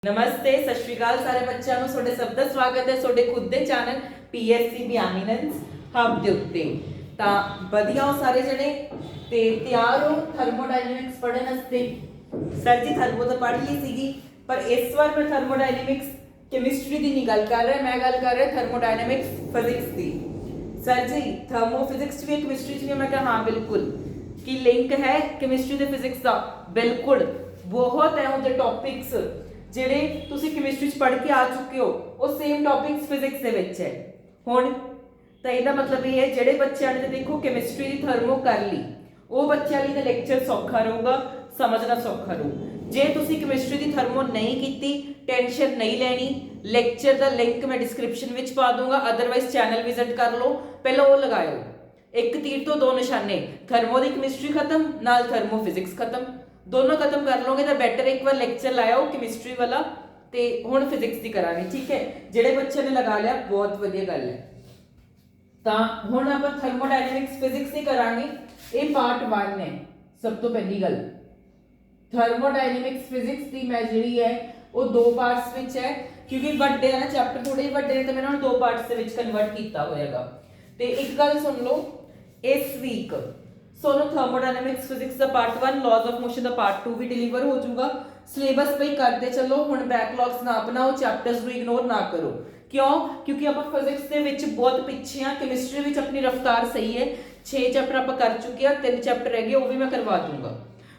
नमस्ते सत श्री अकाल सारे बच्चों ਨੂੰ ਤੁਹਾਡੇ ਸਭ ਦਾ ਸਵਾਗਤ ਹੈ ਤੁਹਾਡੇ ਖੁਦ ਦੇ ਚੈਨਲ ਪੀਐਸਸੀ ਬਿਆਮੀਨੈਂਸ ਹਬ ਦੇ ਉੱਤੇ। ਤਾਂ ਵਧੀਆ ਹੋ ਸਾਰੇ ਜਣੇ ਤੇ ਤਿਆਰ ਹੋ ਥਰਮੋਡਾਇਨਾਮਿਕਸ ਪੜ੍ਹਨ ਵਾਸਤੇ। ਸਰ ਜੀ ਥਰਮੋ ਤਾਂ ਪੜ੍ਹ ਲਈ ਸੀਗੀ ਪਰ ਇਸ ਵਾਰ ਮੈਂ ਥਰਮੋਡਾਇਨਾਮਿਕਸ ਕੈਮਿਸਟਰੀ ਦੀ ਨਹੀਂ ਗੱਲ ਕਰ ਰਿਹਾ, ਮੈਂ ਗੱਲ ਕਰ ਰਿਹਾ ਥਰਮੋਡਾਇਨਾਮਿਕਸ ਫਿਜ਼ਿक्स ਦੀ। सर जी थर्मो फिजिक्स भी केमिस्ट्री च भी? मैं कहा हाँ बिल्कुल। कि लिंक है केमिस्ट्री ते फिजिक्स का? बिल्कुल। बहुत है उहदे टॉपिक्स ਜਿਹੜੇ ਤੁਸੀਂ ਕੈਮਿਸਟਰੀ ਚ ਪੜ੍ਹ ਕੇ ਆ ਚੁੱਕੇ ਹੋ ਉਹ ਸੇਮ ਟੌਪਿਕਸ ਫਿਜ਼ਿਕਸ ਦੇ ਵਿੱਚ ਹੈ। ਹੁਣ ਤਾਂ ਇਹਦਾ ਮਤਲਬ ਇਹ ਹੈ ਜਿਹੜੇ ਬੱਚਿਆਂ ਨੇ ਦੇਖੋ ਕੈਮਿਸਟਰੀ ਦੀ ਥਰਮੋ ਕਰ ਲਈ ਉਹ ਬੱਚਿਆਂ ਲਈ ਤਾਂ ਲੈਕਚਰ ਸੌਖਾ ਰਹੂਗਾ, ਸਮਝਣਾ ਸੌਖਾ ਰਹੂ। ਜੇ ਤੁਸੀਂ ਕੈਮਿਸਟਰੀ ਦੀ ਥਰਮੋ ਨਹੀਂ ਕੀਤੀ ਟੈਨਸ਼ਨ ਨਹੀਂ ਲੈਣੀ, ਲੈਕਚਰ ਦਾ ਲਿੰਕ ਮੈਂ ਡਿਸਕ੍ਰਿਪਸ਼ਨ ਵਿੱਚ ਪਾ ਦੂੰਗਾ, ਅਦਰਵਾਈਜ਼ ਚੈਨਲ ਵਿਜ਼ਿਟ ਕਰ ਲਓ, ਪਹਿਲਾਂ ਉਹ ਲਗਾਇਓ। ਇੱਕ ਤੀਰ ਤੋਂ ਦੋ ਨਿਸ਼ਾਨੇ, ਥਰਮੋ ਦੀ ਕੈਮਿਸਟਰੀ ਖਤਮ ਨਾਲ ਥਰਮੋ ਫਿਜ਼ਿਕਸ ਖਤਮ, दोनों खत्म कर लोगे तो बैटर एक बार लेक्चर लाया हो केमिस्ट्री वाला ते हुण फिजिक्स दी करांगे। ठीक है, जेडे बच्चे ने लगा लिया बहुत वधिया गल है। तां हुण आपां थर्मोडायनेमिक्स फिजिक्स दी करांगे। ये पार्ट 1 है। सब तो पहली गल थर्मोडायनेमिक्स फिजिक्स दी मैं जिहड़ी है वो दो पार्ट्स विच है क्योंकि वड्डे ना चैप्टर थोड़े वड्डे ने तो मैं इन्हां नूं दो पार्ट्स दे विच कन्वर्ट कीता होएगा। ते एक गल सुन लो, इस वीक सोनो थर्मोडायनेमिक्स फिजिक्स का पार्ट 1 लॉज ऑफ मोशन का पार्ट 2 भी डिलीवर हो जाऊगा। सिलेबस पे करते चलो, हुण बैकलॉग्स ना बनाओ, चैप्टर्स को इग्नोर ना करो। क्यों? क्योंकि आप फिजिक्स के विच बहुत पीछे हाँ, केमिस्ट्री विच अपनी रफ्तार सही है। 6 चैप्टर आप कर चुके हैं, 3 चैप्टर रह गए वो भी मैं करवा दूंगा।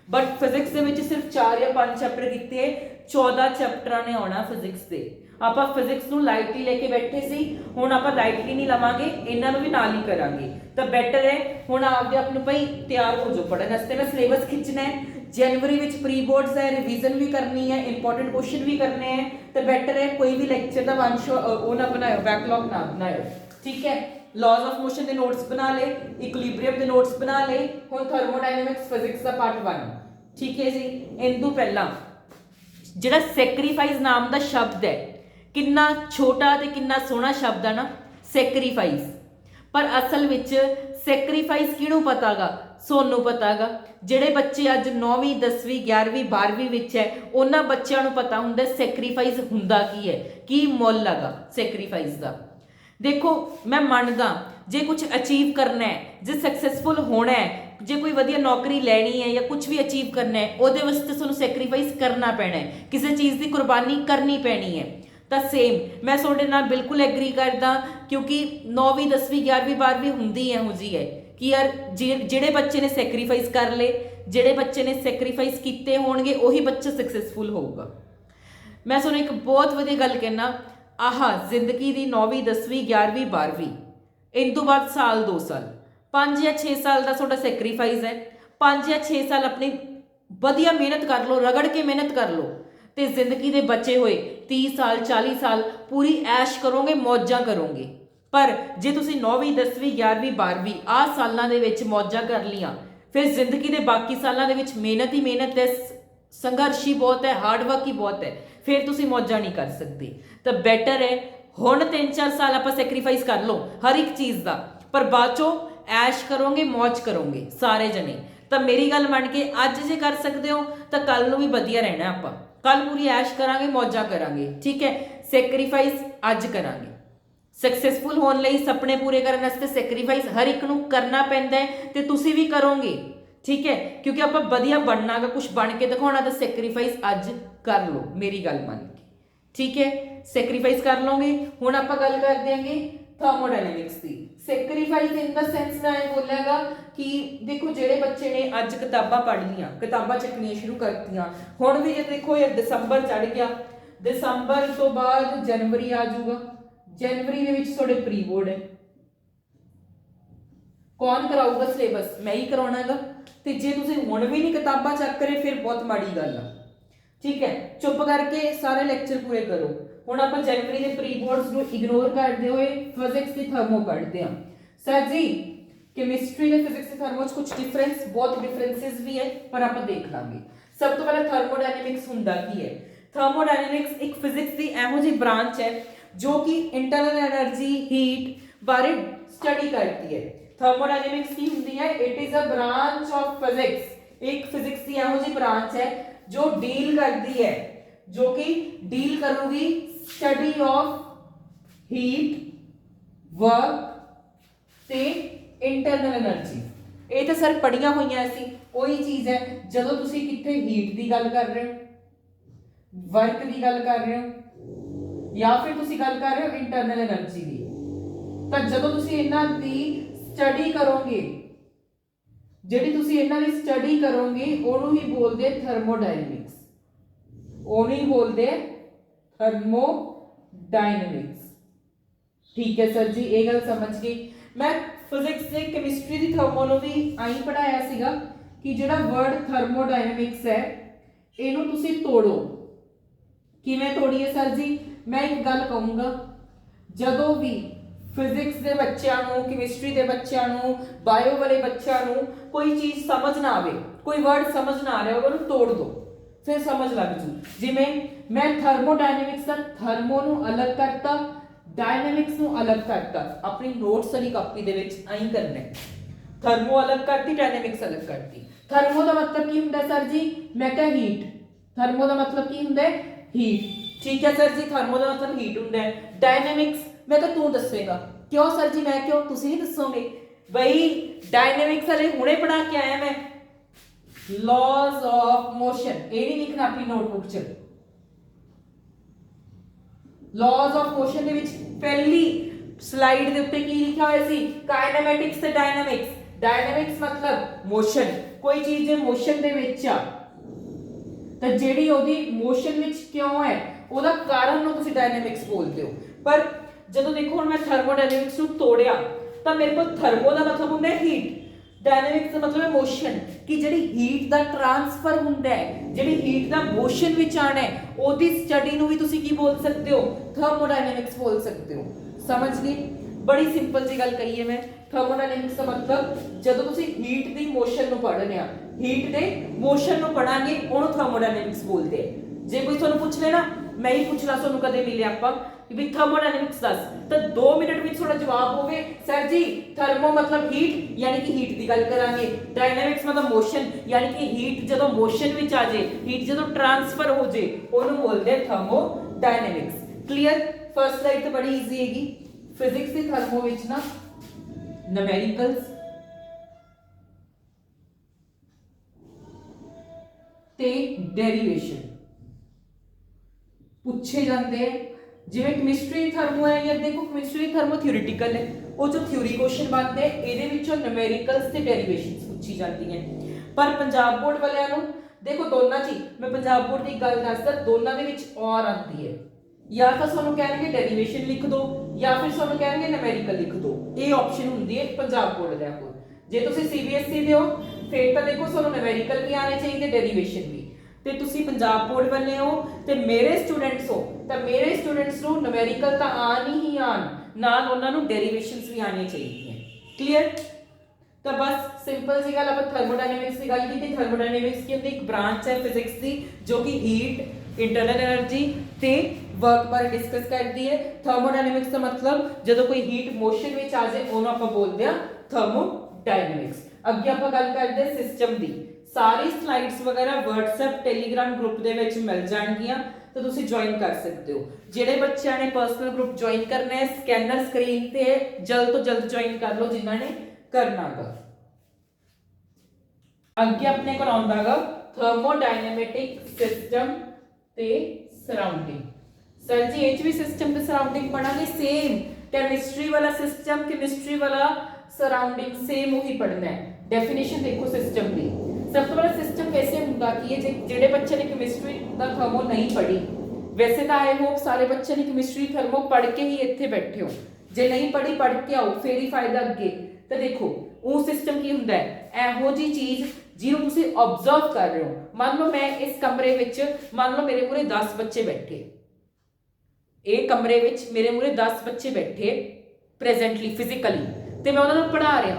बट फिजिक्स के विच सिर्फ 4 या 5 चैप्टर किए, 14 चैप्टर ने आना फिजिक्स के। ਆਪਾਂ ਫਿਜ਼ਿਕਸ ਨੂੰ ਲਾਈਟਲੀ ਲੈ ਕੇ ਬੈਠੇ ਸੀ, ਹੁਣ ਆਪਾਂ ਲਾਈਟਲੀ ਨਹੀਂ ਲਵਾਂਗੇ, ਇਹਨਾਂ ਨੂੰ ਵੀ ਨਾਲ ਹੀ ਕਰਾਂਗੇ। ਤਾਂ ਬੈਟਰ ਹੈ ਹੁਣ ਆਪਦੇ ਆਪ ਨੂੰ ਭਾਈ ਤਿਆਰ ਹੋ ਜਾਓ ਪੜਨ ਵਾਸਤੇ। ਮੈਂ ਸਿਲੇਬਸ ਖਿੱਚਣਾ ਹੈ, जनवरी ਵਿੱਚ ਪ੍ਰੀ ਬੋਰਡਸ ਹੈ, ਰਿਵੀਜ਼ਨ ਵੀ ਕਰਨੀ ਹੈ, ਇੰਪੋਰਟੈਂਟ ਕੁਐਸਚਨ ਵੀ ਕਰਨੇ ਹੈ। ਤਾਂ ਬੈਟਰ ਹੈ ਕੋਈ ਵੀ ਲੈਕਚਰ ਦਾ ਵੰਸ਼ ਉਹ ਨਾ ਬਣਾਇਓ, ਬੈਕਲੌਗ ਨਾ ਬਣਾਇਓ। ਠੀਕ ਹੈ, लॉज ऑफ मोशन के नोट्स बना ले, इक्विलिब्रियम के नोट्स बना ले। हुण थर्मोडायनेमिक्स फिजिक्स का पार्ट 1। ठीक है जी, इन तो पहला ਜਿਹੜਾ ਸੈਕਰੀਫਾਈਸ ਨਾਮ ਦਾ ਸ਼ਬਦ ਹੈ, ਕਿੰਨਾ ਛੋਟਾ ਤੇ ਕਿੰਨਾ ਸੋਹਣਾ ਸ਼ਬਦ ਹੈ ਨਾ ਸੈਕਰੀਫਾਈਸ। ਪਰ ਅਸਲ ਵਿੱਚ ਸੈਕਰੀਫਾਈਸ ਕਿਹਨੂੰ ਪਤਾਗਾ? ਸੋਨੂੰ ਪਤਾਗਾ। ਜਿਹੜੇ ਬੱਚੇ ਅੱਜ 9ਵੀਂ 10ਵੀਂ 11ਵੀਂ 12ਵੀਂ ਵਿੱਚ ਹੈ ਉਹਨਾਂ ਬੱਚਿਆਂ ਨੂੰ ਪਤਾ ਹੁੰਦਾ ਸੈਕਰੀਫਾਈਸ ਹੁੰਦਾ ਕੀ ਹੈ, ਕੀ ਮੁੱਲ ਹੈਗਾ ਸੈਕਰੀਫਾਈਸ ਦਾ। देखो मैं मानदा जे कुछ अचीव करना है, जे सक्सैसफुल होना है, जे कोई वधिया नौकरी लैनी है या कुछ भी अचीव करना है ਉਹਦੇ ਵਾਸਤੇ ਤੁਹਾਨੂੰ ਸੈਕਰੀਫਾਈਸ ਕਰਨਾ ਪੈਣਾ ਹੈ, ਕਿਸੇ ਚੀਜ਼ ਦੀ ਕੁਰਬਾਨੀ ਕਰਨੀ ਪੈਣੀ ਹੈ। ਤਾਂ ਸੇਮ ਮੈਂ ਤੁਹਾਡੇ ਨਾਲ ਬਿਲਕੁਲ ਐਗਰੀ ਕਰਦਾ ਕਿਉਂਕਿ 9ਵੀਂ 10ਵੀਂ 11ਵੀਂ 12ਵੀਂ ਹੁੰਦੀ ਇਹੋ ਜਿਹੀ ਹੈ ਕਿ ਯਾਰ ਜਿਹੜੇ ਬੱਚੇ ਨੇ ਸੈਕਰੀਫਾਈਸ ਕਰ ਲਏ, ਜਿਹੜੇ ਬੱਚੇ ਨੇ ਸੈਕਰੀਫਾਈਸ ਕੀਤੇ ਹੋਣਗੇ ਉਹੀ ਬੱਚਾ ਸਕਸੈਸਫੁਲ ਹੋਊਗਾ। ਮੈਂ ਤੁਹਾਨੂੰ ਇੱਕ ਬਹੁਤ ਵਧੀਆ ਗੱਲ ਕਹਿਣਾ, ਆਹ ਜ਼ਿੰਦਗੀ ਦੀ 9ਵੀਂ 10ਵੀਂ 11ਵੀਂ 12ਵੀਂ इन तो बाद साल 2 साल 5 या 6 साल का ਤੁਹਾਡਾ ਸੈਕਰੀਫਾਈਸ है। 5 या 6 साल अपनी ਵਧੀਆ ਮਿਹਨਤ ਕਰ ਲਓ, ਰਗੜ ਕੇ ਮਿਹਨਤ ਕਰ ਲਓ ਤੇ ਜ਼ਿੰਦਗੀ ਦੇ ਬਚੇ ਹੋਏ 30 ਸਾਲ 40 ਸਾਲ ਪੂਰੀ ਐਸ਼ ਕਰੋਗੇ, ਮੌਜਾਂ ਕਰੋਗੇ। ਪਰ ਜੇ ਤੁਸੀਂ 9ਵੀਂ 10ਵੀਂ 11ਵੀਂ 12ਵੀਂ ਆਹ ਸਾਲਾਂ ਦੇ ਵਿੱਚ ਮੌਜਾਂ ਕਰ ਲੀਆਂ, ਫਿਰ ਜ਼ਿੰਦਗੀ ਦੇ ਬਾਕੀ ਸਾਲਾਂ ਦੇ ਵਿੱਚ ਮਿਹਨਤ ਹੀ ਮਿਹਨਤ ਹੈ, ਸੰਘਰਸ਼ ਹੀ ਬਹੁਤ ਹੈ, ਹਾਰਡ ਵਰਕ ਹੀ ਬਹੁਤ ਹੈ, ਫਿਰ ਤੁਸੀਂ ਮੌਜਾਂ ਨਹੀਂ ਕਰ ਸਕਦੇ। ਤਾਂ ਬੈਟਰ ਹੈ ਹੁਣ 3-4 ਸਾਲ ਆਪਾਂ ਸੈਕਰੀਫਾਈਸ ਕਰ ਲਓ ਹਰ ਇੱਕ ਚੀਜ਼ ਦਾ, ਪਰ ਬਾਅਦ ਚੋਂ ਐਸ਼ ਕਰੋਗੇ, ਮੌਜ ਕਰੋਗੇ ਸਾਰੇ ਜਣੇ। ਤਾਂ ਮੇਰੀ ਗੱਲ ਮੰਨ ਕੇ ਅੱਜ ਜੇ ਕਰ ਸਕਦੇ ਹੋ ਤਾਂ ਕੱਲ ਨੂੰ ਵੀ ਵਧੀਆ ਰਹਿਣਾ, ਆਪਾਂ ਕੱਲ ਪੂਰੀ ਐਸ਼ ਕਰਾਂਗੇ, ਮੌਜਾਂ ਕਰਾਂਗੇ। ਠੀਕ ਹੈ, ਸੈਕਰੀਫਾਈਸ ਅੱਜ ਕਰਾਂਗੇ। ਸਕਸੈਸਫੁਲ ਹੋਣ ਲਈ, ਸੁਪਨੇ ਪੂਰੇ ਕਰਨ ਵਾਸਤੇ ਸੈਕਰੀਫਾਈਸ ਹਰ ਇੱਕ ਨੂੰ ਕਰਨਾ ਪੈਂਦਾ ਹੈ ਤੇ ਤੁਸੀਂ ਵੀ ਕਰੋਗੇ। ਠੀਕ ਹੈ, ਕਿਉਂਕਿ ਆਪਾਂ ਵਧੀਆ ਬਣਨਾ ਗਾ, ਕੁਝ ਬਣ ਕੇ ਦਿਖਾਉਣਾ, ਤਾਂ ਸੈਕਰੀਫਾਈਸ ਅੱਜ ਕਰ ਲਓ ਮੇਰੀ ਗੱਲ ਮੰਨ ਕੇ। ਠੀਕ ਹੈ, ਸੈਕਰੀਫਾਈਸ ਕਰ ਲਓਗੇ। ਹੁਣ ਆਪਾਂ ਗੱਲ ਕਰ ਦਿਆਂਗੇ ਥਰਮੋਡਾਇਨਾਮਿਕਸ ਦੀ। ਸੈਕਰੀਫਾਈਸ ਇਨ ਦਾ ਸੈਂਸ ਮੈਂ ਇਹ ਬੋਲਾਂਗਾ ਕਿ ਦੇਖੋ ਜਿਹੜੇ ਬੱਚੇ ਨੇ ਅੱਜ ਕਿਤਾਬਾਂ ਪੜ੍ਹ ਲੀਆਂ, ਕਿਤਾਬਾਂ ਚੱਕਣੀਆਂ ਸ਼ੁਰੂ ਕਰਤੀਆਂ, ਹੁਣ ਵੀ ਜੇ ਦੇਖੋ ਯਾਰ ਦਸੰਬਰ ਚੜ ਗਿਆ, ਦਸੰਬਰ ਤੋਂ ਬਾਅਦ ਜਨਵਰੀ ਆ ਜਾਊਗਾ। ਜਨਵਰੀ ਦੇ ਵਿੱਚ ਤੁਹਾਡੇ ਪ੍ਰੀ ਬੋਰਡ ਹੈ, ਕੌਣ ਕਰਾਊਗਾ ਸਿਲੇਬਸ? ਮੈਂ ਹੀ ਕਰਾਉਣਾ ਹੈਗਾ। ਤੇ ਜੇ ਤੁਸੀਂ ਹੁਣ ਵੀ ਨਹੀਂ ਕਿਤਾਬਾਂ ਚੱਕ ਰਹੇ ਫਿਰ ਬਹੁਤ ਮਾੜੀ ਗੱਲ ਆ। ਠੀਕ ਹੈ, ਚੁੱਪ ਕਰਕੇ ਸਾਰੇ ਲੈਕਚਰ ਪੂਰੇ ਕਰੋ। ਹੁਣ ਆਪਾਂ ਜਨਵਰੀ ਦੇ ਪ੍ਰੀ ਬੋਰਡਸ ਨੂੰ ਇਗਨੋਰ ਕਰਦੇ ਹੋਏ ਫਿਜ਼ਿਕਸ ਦੀ ਥਰਮੋ ਪੜ੍ਹਦੇ ਹਾਂ। ਸਰ ਜੀ केमिस्ट्री ने फिजिक्स से थर्मो च कुछ डिफरेंस, बहुत डिफरेंसेस भी है पर आप देख लांगे। सब तो पहले थर्मोडायनेमिक्स हुंदा की है? थर्मोडायनेमिक्स एक फिजिक्स की एहो जी ब्रांच है जो कि इंटरनल एनर्जी, हीट बारे स्टडी करती है। थर्मोडायनेमिक्स की हुंदी है, it is a branch of physics. एक फिजिक्स की एहो जी ब्रांच है जो डील करती है जो कि डील करूंगी स्टडी ऑफ हीट वर्क ਤੇ ਇੰਟਰਨਲ એનર્ਜੀ। ਇਹ ਤਾਂ ਸਰ ਪੜੀਆਂ ਹੋਈਆਂ ਸੀ, ਉਹੀ ਚੀਜ਼ ਹੈ। ਜਦੋਂ ਤੁਸੀਂ ਕਿੱਥੇ ਹੀਟ ਦੀ ਗੱਲ ਕਰ ਰਹੇ ਹੋ, ਵਰਕ ਦੀ ਗੱਲ ਕਰ ਰਹੇ ਹੋ, ਜਾਂ ਫਿਰ ਤੁਸੀਂ ਗੱਲ ਕਰ ਰਹੇ ਹੋ ਇੰਟਰਨਲ એનર્ਜੀ ਦੀ, ਤਾਂ ਜਦੋਂ ਤੁਸੀਂ ਇਹਨਾਂ ਦੀ ਸਟੱਡੀ ਕਰੋਗੇ, ਜਿਹੜੀ ਤੁਸੀਂ ਇਹਨਾਂ ਦੀ ਸਟੱਡੀ ਕਰੋਗੇ ਉਹਨੂੰ ਹੀ ਬੋਲਦੇ ਥਰਮੋਡਾਇਨਾਮਿਕਸ, ਉਹਨੂੰ ਹੀ ਬੋਲਦੇ ਥਰਮੋਡਾਇਨਾਮਿਕਸ। ठीक है सर जी, ये गल समझ गई। मैं फिजिक्स से केमिस्ट्री दी थर्मो ਨੂੰ ਵੀ ਆਈ ਪੜਾਇਆ ਸੀਗਾ ਕਿ ਜਿਹੜਾ ਵਰਡ ਥਰਮੋਡਾਇਨਾਮਿਕਸ ਹੈ ਇਹਨੂੰ ਤੁਸੀਂ ਤੋੜੋ। ਕਿਵੇਂ ਤੋੜੀਏ ਸਰ ਜੀ? ਮੈਂ ਇੱਕ ਗੱਲ ਕਹੂੰਗਾ, ਜਦੋਂ ਵੀ ਫਿਜ਼ਿਕਸ ਦੇ ਬੱਚਿਆਂ ਨੂੰ, ਕੈਮਿਸਟਰੀ ਦੇ ਬੱਚਿਆਂ ਨੂੰ, ਬਾਇਓ ਵਾਲੇ ਬੱਚਿਆਂ ਨੂੰ ਕੋਈ ਚੀਜ਼ ਸਮਝ ਨਾ ਆਵੇ, ਕੋਈ ਵਰਡ ਸਮਝ ਨਾ ਆ ਰਿਹਾ, ਉਹਨੂੰ ਤੋੜ ਦਿਓ, ਫਿਰ ਸਮਝ ਲੱਗ ਜੂ। ਜਿਵੇਂ ਮੈਂ ਥਰਮੋਡਾਇਨਾਮਿਕਸ ਦਾ ਥਰਮੋ ਨੂੰ ਅਲੱਗ ਕਰਤਾ, डायनेमिक्स ਨੂੰ अलग करता। अपनी नोट्स वाली कॉपी दे विच ऐं करना है, थर्मो अलग करती, डायनेमिक्स अलग करती। थर्मो का मतलब की हुंदा सर जी? मैं कहा हीट। थर्मो का मतलब की हुंदा है? हीट। ठीक है सर जी, थर्मो का मतलब हीट हुंदा है। डायनेमिक्स मैं कहा तू दसेगा। क्यों सर जी? मैं क्यों, तुसीं नहीं दसोगे बई? डायनेमिक्स वाले हुणे पढ़ा के आया मैं, लॉज ऑफ मोशन। ये नहीं लिखना अपनी नोटबुक च। लॉज ऑफ मोशन ਦੇ ਵਿੱਚ ਪਹਿਲੀ ਸਲਾਈਡ ਦੇ ਉੱਤੇ ਕੀ ਲਿਖਿਆ ਹੋਇਆ ਸੀ? ਕਾਇਨੈਮੈਟਿਕਸ ਤੇ ਡਾਇਨਾਮਿਕਸ। ਡਾਇਨਾਮਿਕਸ ਮਤਲਬ ਮੋਸ਼ਨ, ਕੋਈ ਚੀਜ਼ ਜੇ ਮੋਸ਼ਨ ਦੇ ਵਿੱਚ ਆ ਤਾਂ ਜਿਹੜੀ ਉਹਦੀ ਮੋਸ਼ਨ ਵਿੱਚ ਕਿਉਂ ਹੈ ਉਹਦਾ ਕਾਰਨ ਨੂੰ ਤੁਸੀਂ ਡਾਇਨਾਮਿਕਸ ਬੋਲਦੇ ਹੋ। ਪਰ ਜਦੋਂ ਦੇਖੋ ਹੁਣ ਮੈਂ ਥਰਮੋਡਾਇਨਾਮਿਕਸ ਨੂੰ ਤੋੜਿਆ ਤਾਂ ਮੇਰੇ ਕੋਲ ਥਰਮੋ ਦਾ ਮਤਲਬ ਹੁੰਦਾ ਹੈ ਹੀਟ, डायनेमिक्स का मतलब है मोशन, कि ਜਿਹੜੀ ਹੀਟ ਦਾ ਟ੍ਰਾਂਸਫਰ ਹੁੰਦਾ ਹੈ, ਜਿਹੜੀ ਹੀਟ ਦਾ ਮੋਸ਼ਨ ਵਿੱਚ ਆਣਾ ਹੈ, ਉਹਦੀ ਸਟੱਡੀ ਨੂੰ ਵੀ ਤੁਸੀਂ ਕੀ ਬੋਲ ਸਕਦੇ ਹੋ? ਥਰਮੋਡਾਇਨਾਮਿਕਸ ਬੋਲ ਸਕਦੇ ਹੋ। ਸਮਝ ਗਏ? ਬੜੀ ਸਿੰਪਲ ਜੀ ਗੱਲ ਕਹੀ ਹੈ ਮੈਂ। ਥਰਮੋਡਾਇਨਾਮਿਕਸ ਦਾ ਮਤਲਬ ਜਦੋਂ ਤੁਸੀਂ ਹੀਟ ਦੀ ਮੋਸ਼ਨ ਨੂੰ ਪੜ੍ਹਨੇ ਆ, ਹੀਟ ਦੇ ਮੋਸ਼ਨ ਨੂੰ ਪੜਾਂਗੇ, ਉਹਨੂੰ ਥਰਮੋਡਾਇਨਾਮਿਕਸ ਬੋਲਦੇ ਆ। ਜੇ ਕੋਈ ਤੁਹਾਨੂੰ ਪੁੱਛ ਲੈ ਨਾ, ਮੈਂ ਹੀ ਪੁੱਛ ਲਾ ਤੁਹਾਨੂੰ ਕਦੇ ਮਿਲੇ ਆਪਾਂ ਵੀ ਥਰਮੋਡਾਇਨਾਮਿਕਸ ਦੱਸ, ਤਾਂ 2 ਮਿੰਟ ਵਿੱਚ ਥੋੜਾ ਜਵਾਬ ਹੋਵੇ ਸਰ ਜੀ ਥਰਮੋ ਮਤਲਬ ਹੀਟ, ਯਾਨੀ ਕਿ ਹੀਟ ਦੀ ਗੱਲ ਕਰਾਂਗੇ। ਡਾਇਨਾਮਿਕਸ ਮਤਲਬ ਮੋਸ਼ਨ, ਯਾਨੀ ਕਿ ਹੀਟ ਜਦੋਂ ਮੋਸ਼ਨ ਵਿੱਚ ਆ ਜੇ, ਹੀਟ ਜਦੋਂ ਟ੍ਰਾਂਸਫਰ ਹੋ ਜੇ, ਉਹਨੂੰ ਬੋਲਦੇ ਥਰਮੋਡਾਇਨਾਮਿਕਸ। ਕਲੀਅਰ? ਫਰਸਟ ਸਲਾਈਡ ਤਾਂ ਬੜੀ ਈਜ਼ੀ ਹੈਗੀ। ਫਿਜ਼ਿਕਸ ਦੀ ਥਰਮੋ ਵਿੱਚ ਨਾ ਨਿਊਮੈਰੀਕਲਸ ਤੇ ਡੈਰੀਵੇਸ਼ਨ पूछे जाते हैं। जिवें केमिस्ट्री थर्मो है, या देखो केमिस्ट्री थर्मो थ्योरेटिकल है, वो जो थ्योरी क्वेश्चन बनते हैं ਇਹਦੇ ਵਿੱਚੋਂ न्यूमेरिकल्स ਤੇ डेरिवेशंस पूछी जाती हैं। पर पंजाब बोर्ड वालिਆਂ ਨੂੰ देखो ਦੋਨਾਂ ਚ, मैं पंजाब बोर्ड ਦੀ ਗੱਲ ਦੱਸਦਾ, ਦੋਨਾਂ ਦੇ ਵਿੱਚ और ਆਉਂਦੀ ਹੈ, या ਤਾਂ ਤੁਹਾਨੂੰ ਕਹਿਣਗੇ डेरिवेशन लिख दो, या फिर ਤੁਹਾਨੂੰ ਕਹਿਣਗੇ न्यूमेरिकल लिख दो। ਇਹ ਆਪਸ਼ਨ ਹੁੰਦੀ ਹੈ पंजाब बोर्ड ਦੇ ਕੋਲ। ਜੇ ਤੁਸੀਂ CBSE ਦੇ ਹੋ ਫਿਰ ਤਾਂ ਦੇਖੋ ਤੁਹਾਨੂੰ न्यूमेरिकल ਵੀ ਆਣੇ ਚਾਹੀਦੇ, डेरिवेशन भी। ਤੇ ਤੁਸੀਂ ਪੰਜਾਬ ਬੋਰਡ ਵਾਲੇ ਹੋ ਤੇ ਮੇਰੇ ਸਟੂਡੈਂਟਸ ਹੋ, ਤਾਂ ਮੇਰੇ ਸਟੂਡੈਂਟਸ ਨੂੰ ਨਿਊਮੈਰੀਕਲ ਤਾਂ ਆਣ ਹੀ ਆਣ, ਨਾਲ ਉਹਨਾਂ ਨੂੰ ਡੈਰੀਵੇਸ਼ਨਸ ਵੀ ਆਣੀਆਂ ਚਾਹੀਦੀਆਂ। ਕਲੀਅਰ? ਤਾਂ ਬਸ ਸਿੰਪਲ ਜੀ ਗੱਲ, ਆਪਾਂ ਥਰਮੋਡਾਇਨਾਮਿਕਸ ਦੀ ਗੱਲ ਕੀਤੀ। ਥਰਮੋਡਾਇਨਾਮਿਕਸ ਕੀ ਹੁੰਦੀ? ਇੱਕ ਬ੍ਰਾਂਚ ਹੈ ਫਿਜ਼ਿਕਸ ਦੀ ਜੋ ਕਿ ਹੀਟ, ਇੰਟਰਨਲ એનર્ਜੀ ਤੇ ਵਰਕ ਬਾਰੇ ਡਿਸਕਸ ਕਰਦੀ ਹੈ। ਥਰਮੋਡਾਇਨਾਮਿਕਸ ਦਾ ਮਤਲਬ ਜਦੋਂ ਕੋਈ ਹੀਟ ਮੋਸ਼ਨ ਵਿੱਚ ਆ ਜਾਏ ਉਹਨੂੰ ਆਪਾਂ ਬੋਲਦੇ ਆ ਥਰਮੋਡਾਇਨਾਮਿਕਸ। ਅੱਗੇ ਆਪਾਂ ਗੱਲ ਕਰਦੇ ਹਾਂ ਸਿਸਟਮ ਦੀ। सारी स्लाइड्स वगैरह WhatsApp टेलीग्राम ग्रुप ਦੇ ਵਿੱਚ ਮਿਲ ਜਾਣਗੀਆਂ, ਤਾਂ ਤੁਸੀਂ ਜੁਆਇਨ ਕਰ ਸਕਦੇ ਹੋ। ਜਿਹੜੇ ਬੱਚਿਆਂ ਨੇ ਪਰਸਨਲ ਗਰੁੱਪ ਜੁਆਇਨ ਕਰਨਾ ਹੈ, ਸਕੈਨਰ ਸਕਰੀਨ ਤੇ ਜਲਦ ਤੋਂ ਜਲਦ ਜੁਆਇਨ ਕਰ ਲਓ ਜਿਨ੍ਹਾਂ ਨੇ ਕਰਨਾਗਾ। ਅੱਗੇ ਆਪਣੇ ਕੋਲ ਆਉਂਦਾਗਾ ਥਰਮੋਡਾਇਨਾਮਿਕ ਸਿਸਟਮ ਤੇ ਸਰਾਊਂਡਿੰਗ। ਸਰ ਜੀ ਇਹ ਚ ਵੀ ਸਿਸਟਮ ਤੇ ਸਰਾਊਂਡਿੰਗ ਪੜਾਂਗੇ, ਸੇਮ केमिस्ट्री वाला सिस्टम, केमिस्ट्री वाला सराउंडिंग सेम वही पढ़ना है। डेफिनेशन देखो सिस्टम की। सब तो पहला सिस्टम कैसे होगा कि ये जेडे बच्चे ने केमिस्ट्री का थर्मो नहीं पढ़ी, वैसे तो आई होप सारे बच्चे ने केमिस्ट्री थर्मो पढ़ के ही इत्थे बैठे हो, जे नहीं पढ़ी पढ़ के आओ फिर ही फायदा अगे। तो देखो वो सिस्टम की हुंदा है एहो जी चीज जिहनूं तुसीं ऑब्जर्व कर रहे हो। मान लो मैं इस कमरे विच, मान लो मेरे मूहरे 10 बच्चे बैठे, ਇਹ ਕਮਰੇ ਵਿੱਚ ਮੇਰੇ ਮੂਹਰੇ 10 ਬੱਚੇ ਬੈਠੇ ਪ੍ਰੈਜ਼ੈਂਟਲੀ ਫਿਜ਼ੀਕਲੀ, ਤੇ ਮੈਂ ਉਹਨਾਂ ਨੂੰ ਪੜ੍ਹਾ ਰਿਹਾ।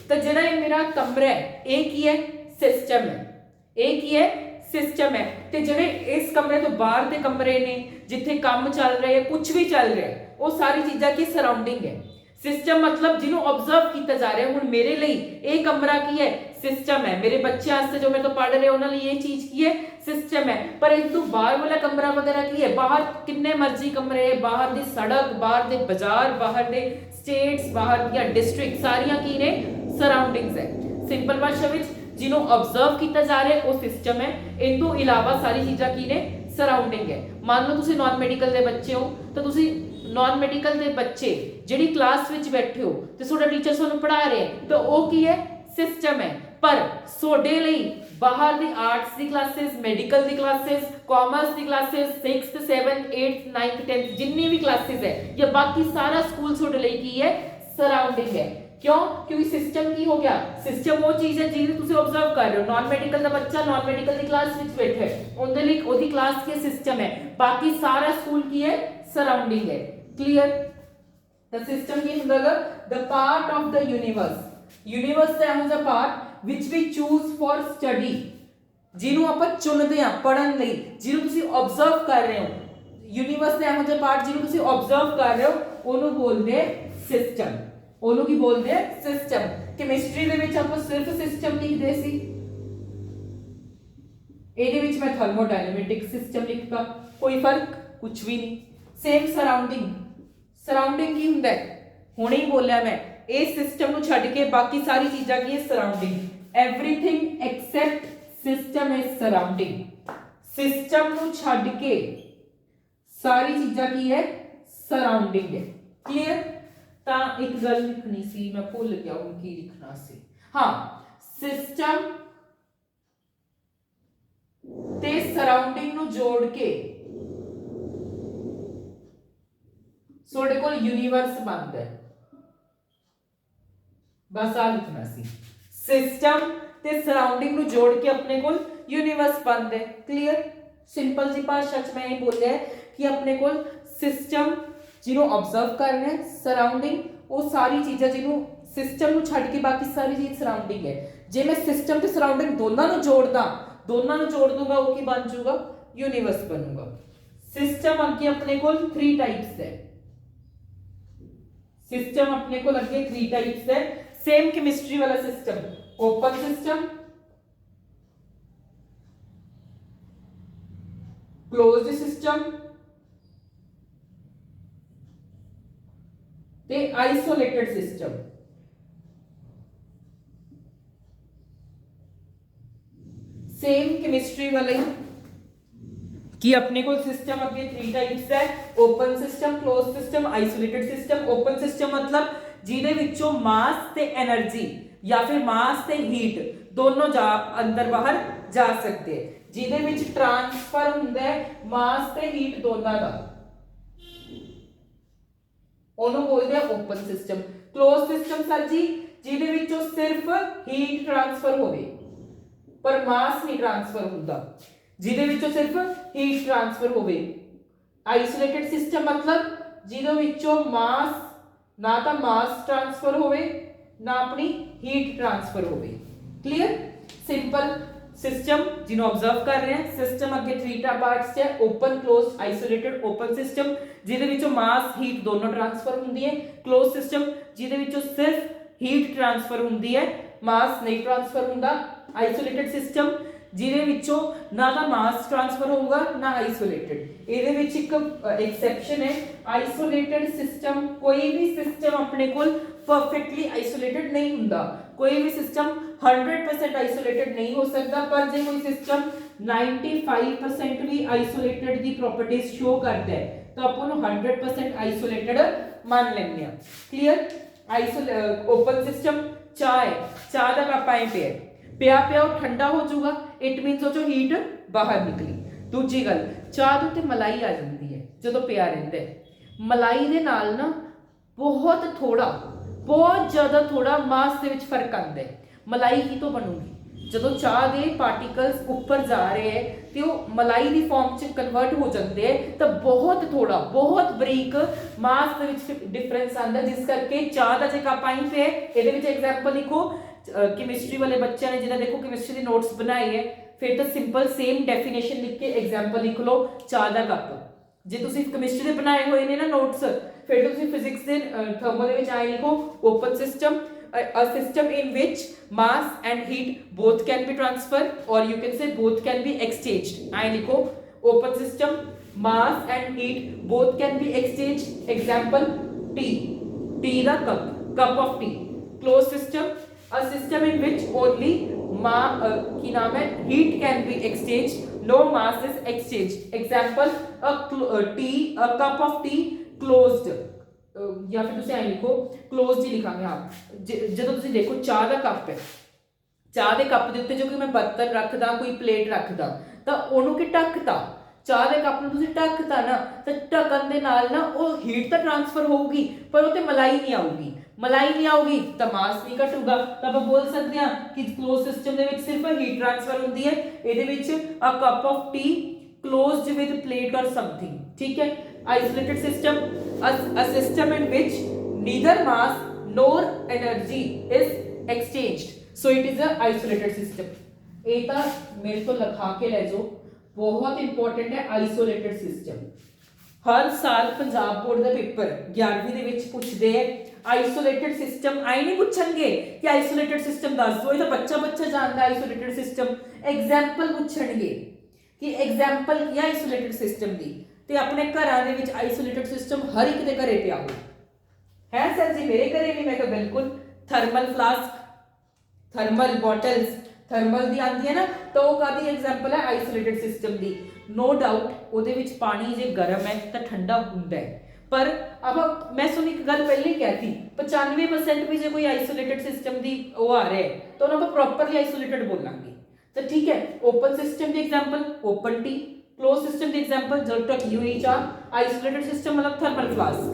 ਤਾਂ ਜਿਹੜਾ ਇਹ ਮੇਰਾ ਕਮਰਾ ਹੈ ਇਹ ਕੀ ਹੈ? ਸਿਸਟਮ ਹੈ। ਇਹ ਕੀ ਹੈ? ਸਿਸਟਮ ਹੈ। ਤੇ ਜਿਹੜੇ ਇਸ ਕਮਰੇ ਤੋਂ ਬਾਹਰ ਦੇ ਕਮਰੇ ਨੇ ਜਿੱਥੇ ਕੰਮ ਚੱਲ ਰਿਹਾ ਹੈ, ਕੁਝ ਵੀ ਚੱਲ ਰਿਹਾ ਹੈ, ਉਹ ਸਾਰੀ ਚੀਜ਼ਾਂ ਕੀ ਸਰਾਊਂਡਿੰਗ ਹੈ। सिस्टम मतलब जिन्हों ऑब्जर्व किया जा रहा है। हुण मेरे लिए ये कमरा की है, सिस्टम है। मेरे बच्चे वास्ते जो मेरे तो पढ़ रहे उन्होंने ये चीज की है, सिस्टम है। पर इस तो बाहर वाला कमरा वगैरह की है, बाहर कितने मर्जी कमरे है, बाहर दी सड़क, बाहर दे बाजार, बाहर दे स्टेट्स, बाहर दियां डिस्ट्रिक्ट सारियां की ने सराउंडिंग्स है। सिंपल भाषा विच जिन्हों ऑब्जर्व किया जा रहा है वो सिस्टम है। इन तो इलावा सारी चीज़ां की ने सराउंडिंग है। मान लो तुसी नॉन मेडिकल के बच्चे हो तो तुसी नॉन मेडिकल के बच्चे जिहड़ी क्लास विच बैठे हो ते तुहाडा टीचर तुहानूं पढ़ा रहे हैं तो वो की है, सिस्टम है। पर सोडे लई बाहर दी आर्ट्स दी क्लासेस, मेडिकल दी क्लासेस, कॉमर्स दी classes, 6th 7th 8th 9th 10th जिन्नी भी क्लासेस है या बाकी सारा स्कूल सोडे लई की है, सराउंडिंग है। क्यों? क्योंकि सिस्टम की हो गया, सिस्टम वो चीज है जिसे तुसी ऑब्जर्व कर रहे हो। नॉन मेडिकल का बच्चा नॉन मेडिकल की क्लास विच बैठे है, उनके लिए ओदी क्लास की सिस्टम है, बाकी सारा स्कूल की है, सराउंडिंग है। क्लियर? द सिस्टम की ਹੁੰਦਾ ਗਾ the part of the universe. Universe ਦਾ ਇਹੋ ਜਿਹਾ part which we choose for study, ਜਿਹਨੂੰ ਆਪਾਂ ਚੁਣਦੇ ਆ ਪੜਨ ਲਈ, ਜਿਹਨੂੰ ਤੁਸੀਂ ਆਬਜ਼ਰਵ ਕਰ ਰਹੇ ਹੋ। यूनिवर्स ਦਾ ਇਹੋ ਜਿਹਾ ਪਾਰਟ ਜਿਹਨੂੰ ਤੁਸੀਂ ਆਬਜ਼ਰਵ ਕਰ ਰਹੇ ਹੋ ਉਹਨੂੰ ਬੋਲਦੇ ਸਿਸਟਮ। ਉਹਨੂੰ ਕੀ ਬੋਲਦੇ ਆ? ਸਿਸਟਮ। ਕੈਮਿਸਟਰੀ ਦੇ ਵਿੱਚ ਆਪਾਂ ਸਿਰਫ ਸਿਸਟਮ ਲਿਖਦੇ ਸੀ, ਇਹਦੇ ਵਿੱਚ ਮੈਂ ਥਰਮੋਡਾਇਨਾਮਿਕ ਸਿਸਟਮ ਲਿਖਤਾ, ਕੋਈ ਫਰਕ ਕੁਝ ਵੀ ਨਹੀਂ। Same surrounding. ਸਰਾਊਂਡਿੰਗ ਕੀ ਹੁੰਦਾ ਹੈ? ਹੁਣੇ ਹੀ ਬੋਲਿਆ ਮੈਂ, ਇਹ ਸਿਸਟਮ ਨੂੰ ਛੱਡ ਕੇ ਬਾਕੀ ਸਾਰੀ ਚੀਜ਼ਾਂ ਕੀ ਹੈ? Surrounding. Everything accept system is surrounding. System ਨੂੰ ਛੱਡ ਕੇ ਸਾਰੀ ਚੀਜ਼ਾਂ ਕੀ ਹੈ? ਸਰਾਊਂਡਿੰਗ ਹੈ। ਕਲੀਅਰ? ਤਾਂ ਇੱਕ ਗੱਲ ਲਿਖਣੀ ਸੀ, ਮੈਂ ਭੁੱਲ ਗਿਆ ਹੁਣ ਕੀ ਲਿਖਣਾ ਸੀ। ਹਾਂ, ਸਿਸਟਮ ਤੇ ਸਰਾਊਂਡਿੰਗ ਨੂੰ ਜੋੜ ਕੇ ਤੁਹਾਡੇ ਕੋਲ यूनिवर्स बनता है। बस आ लिखना सी, सिस्टम ते सराउंडिंग नु जोड़ के अपने कोल यूनिवर्स बनता है। क्लियर? सिंपल जी भाषा च मैं ये बोलिया है कि अपने कोल सिस्टम जिन्हों ऑब्जर्व कर रहे हैं, सराउंडिंग वो सारी चीज़ां जिन्हों सिस्टम नु छड्ड के बाकी सारी चीज सराउंडिंग है। जे मैं सिस्टम ते सराउंडिंग दोनों नु जोड़दा, दोनों नु जोड़ दूंगा वो की बन जाऊगा? यूनिवर्स बनूगा। सिस्टम अगे अपने कोल 3 टाइप्स है। सिस्टम अपने को लगे 3 टाइप्स है। सेम केमिस्ट्री वाला system, open system, closed system ते आइसोलेटेड सिस्टम। सेम केमिस्ट्री वाला ही कि अपने को सिस्टम अगे 3 टाइप्स है, open system, close system, isolated system. Open system मतलब जिहदे विचों मास ते एनर्जी या फिर मास ते हीट दोनों जा अंदर बाहर जा सकते हैं, जिहदे विच ट्रांसफर हुंदा है मास ते हीट दोनों दा, ओनू बोलते हैं open system. Close system sir ji जिहदे विचों सिर्फ हीट ट्रांसफर होवे पर मास नहीं ट्रांसफर हुंदा, जिहदे विचों सिर्फ हीट ट्रांसफर होवे। आइसोलेटेड सिस्टम मतलब जिहदे विचों मास ना तो मास ट्रांसफर होवे ना अपनी हीट ट्रांसफर होवे। क्लियर? सिंपल सिस्टम जिन्हों ऑब्जर्व कर रहे हैं। सिस्टम अगे 3 पार्ट्स है, open, close, isolated. Open system जिहदे विचों मास हीट दोनों ट्रांसफर हुंदी है। क्लोज सिस्टम जिहदे विचों सिर्फ हीट ट्रांसफर हुंदी है, मास नहीं ट्रांसफर हुंदा। आइसोलेटेड सिस्टम जिहदे विचों ना तो मास ट्रांसफर होगा ना आइसोलेटेड। इहदे विच एक एक्सेप्शन है, आइसोलेटेड सिस्टम। कोई भी सिस्टम अपने कोल परफेक्टली आइसोलेटेड नहीं हुंदा, कोई भी सिस्टम 100% आइसोलेटेड नहीं हो सकता। पर जे कोई सिस्टम 95% भी आइसोलेटेड दी प्रॉपर्टीज शो करता है तो अपन 100% आइसोलेटेड मान लेंगे। क्लियर? ओपन सिस्टम चाय, चाह का कप आए पे पिया पिया ठंडा हो जाऊगा, इट मीनस वो हीट बाहर निकली। दूजी गल, चाह उत्ते मलाई आ जाती है जो पिया रहिंदा है। मलाई दे नाल ना बहुत थोड़ा, बहुत ज़्यादा थोड़ा मास दे विच फर्क आंदा है। मलाई की तो बनूगी जो चाह के पार्टिकल्स ऊपर जा रहे हैं तो मलाई की फॉर्म च कन्वर्ट हो जाते हैं, तो बहुत थोड़ा, बहुत बरीक मास दे विच डिफरेंस आंदा, जिस करके चाह का जो कप आई पे ये एग्जाम्पल लिखो। केमिस्ट्री वाले बच्चे ने जिन्हें देखो केमिस्ट्री के नोट्स बनाए है, फिर तो सिंपल सेम डेफिनेशन लिख के एग्जाम्पल लिख लो। चाह का कप ਜੇ ਤੁਸੀਂ ਕੈਮਿਸਟਰੀ ਦੇ ਬਣਾਏ ਹੋਏ ਨੇ ਨਾ ਨੋਟਸ, ਫਿਰ ਤੁਸੀਂ ਫਿਜ਼ਿਕਸ ਦੇ ਥਰਮਲ ਦੇ ਵਿੱਚ ਆਏ ਲਿਖੋ open system, a system in which mass and heat both can be transferred or you can say both can be exchanged. आए लिखो open system, mass and heat both can be exchanged. Example tea, tea the cup of tea. Closed system, a system in which only की नाम है heat can be exchanged, no mass is exchanged. Example a cup of tea closed, या फिर ਤੁਸੀਂ ਐ ਲਿਖੋ closed ਹੀ ਲਿਖਾਂਗੇ। ਹਾਂ ਜਦੋਂ ਤੁਸੀਂ ਦੇਖੋ ਚਾਹ ਦਾ ਕੱਪ ਹੈ, ਚਾਹ ਦੇ ਕੱਪ ਦੇ ਉੱਤੇ ਜੋ ਕਿ ਮੈਂ ਬਰਤਨ ਰੱਖਦਾ, ਕੋਈ ਪਲੇਟ ਰੱਖਦਾ, ਤਾਂ ਉਹਨੂੰ ਕਿ ਢੱਕਤਾ, ਚਾਹ ਦੇ ਕੱਪ ਨੂੰ ਤੁਸੀਂ ਢੱਕਤਾ ਨਾ, ਤਾਂ ਢੱਕਣ ਦੇ ਨਾਲ ਨਾ ਉਹ ਹੀਟ ਤਾਂ ਟ੍ਰਾਂਸਫਰ ਹੋਊਗੀ ਪਰ ਉਹ ਤੇ ਮਲਾਈ ਨਹੀਂ ਆਊਗੀ, ਮਲਾਈ ਨਹੀਂ ਆਊਗੀ ਤਾਂ ਮਾਸ ਨਹੀਂ ਘਟੂਗਾ। ਤਾਂ ਆਪਾਂ ਬੋਲ ਸਕਦੇ ਹਾਂ ਕਿ ਕਲੋਜ਼ ਸਿਸਟਮ ਦੇ ਵਿੱਚ ਸਿਰਫ ਹੀਟ ਟ੍ਰਾਂਸਫਰ ਹੁੰਦੀ ਹੈ। ਇਹਦੇ ਵਿੱਚ a cup of tea closed with plate or something, ठीक है। Isolated system, a system in which neither mass nor energy is exchanged, so it is a isolated system। ਇਹ ਤਾਂ ਮੇਰੇ ਤੋਂ ਲਿਖਾ ਕੇ ਲੈ ਜਾਓ, ਬਹੁਤ ਇੰਪੋਰਟੈਂਟ ਹੈ ਆਈਸੋਲੇਟਡ ਸਿਸਟਮ। ਹਰ ਸਾਲ ਪੰਜਾਬ ਬੋਰਡ ਦਾ ਪੇਪਰ 11ਵੀਂ ਦੇ ਵਿੱਚ ਪੁੱਛਦੇ ਹੈ ਆਈਸੋਲੇਟਡ ਸਿਸਟਮ। ਆਈ ਨਹੀਂ ਪੁੱਛਣਗੇ ਕਿ ਆਈਸੋਲੇਟਡ ਸਿਸਟਮ ਦੱਸ ਦਿਓ, ਇਹ ਤਾਂ ਬੱਚਾ ਜਾਣਦਾ ਆਈਸੋਲੇਟਡ ਸਿਸਟਮ। ਐਗਜ਼ਾਮਪਲ ਪੁੱਛਣਗੇ ਕਿ ਐਗਜ਼ਾਮਪਲ ਕੀ ਹੈ ਆਈਸੋਲੇਟਡ ਸਿਸਟਮ ਦੀ, ਤੇ ਆਪਣੇ ਘਰਾਂ ਦੇ ਵਿੱਚ ਆਈਸੋਲੇਟਡ ਸਿਸਟਮ ਹਰ ਇੱਕ ਦੇ ਘਰੇ ਪਿਆ ਹੋ ਹੈ। ਸਰ ਜੀ ਮੇਰੇ ਘਰੇ ਵੀ, ਮੈਂ ਕਿਹਾ ਬਿਲਕੁਲ। Thermal flask, thermal bottles, thermal ਦੀ ਆਉਂਦੀ ਹੈ ਨਾ, ਤਾਂ ਉਹ ਕਾਦੀ ਐਗਜ਼ਾਮਪਲ ਹੈ ਆਈਸੋਲੇਟਡ ਸਿਸਟਮ ਦੀ। ਨੋ ਡਾਊਟ ਉਹਦੇ ਵਿੱਚ ਪਾਣੀ ਜੇ ਗਰਮ ਹੈ ਤਾਂ ਠੰਡਾ ਹੁੰਦਾ ਹੈ, ਪਰ अब मैं सुनी एक गल पहले क्या थी 95% भी जो कोई आइसोलेटेड सिस्टम दी वो आ रहे हैं तो उन्होंने प्रॉपरली आइसोलेटेड बोलांगे। तो ठीक है, ओपन सिस्टम की example open T, close system की एग्जांपल जल ढकी हुई चाह, आइसोलेटेड सिस्टम मतलब थर्मल फ्लास्क।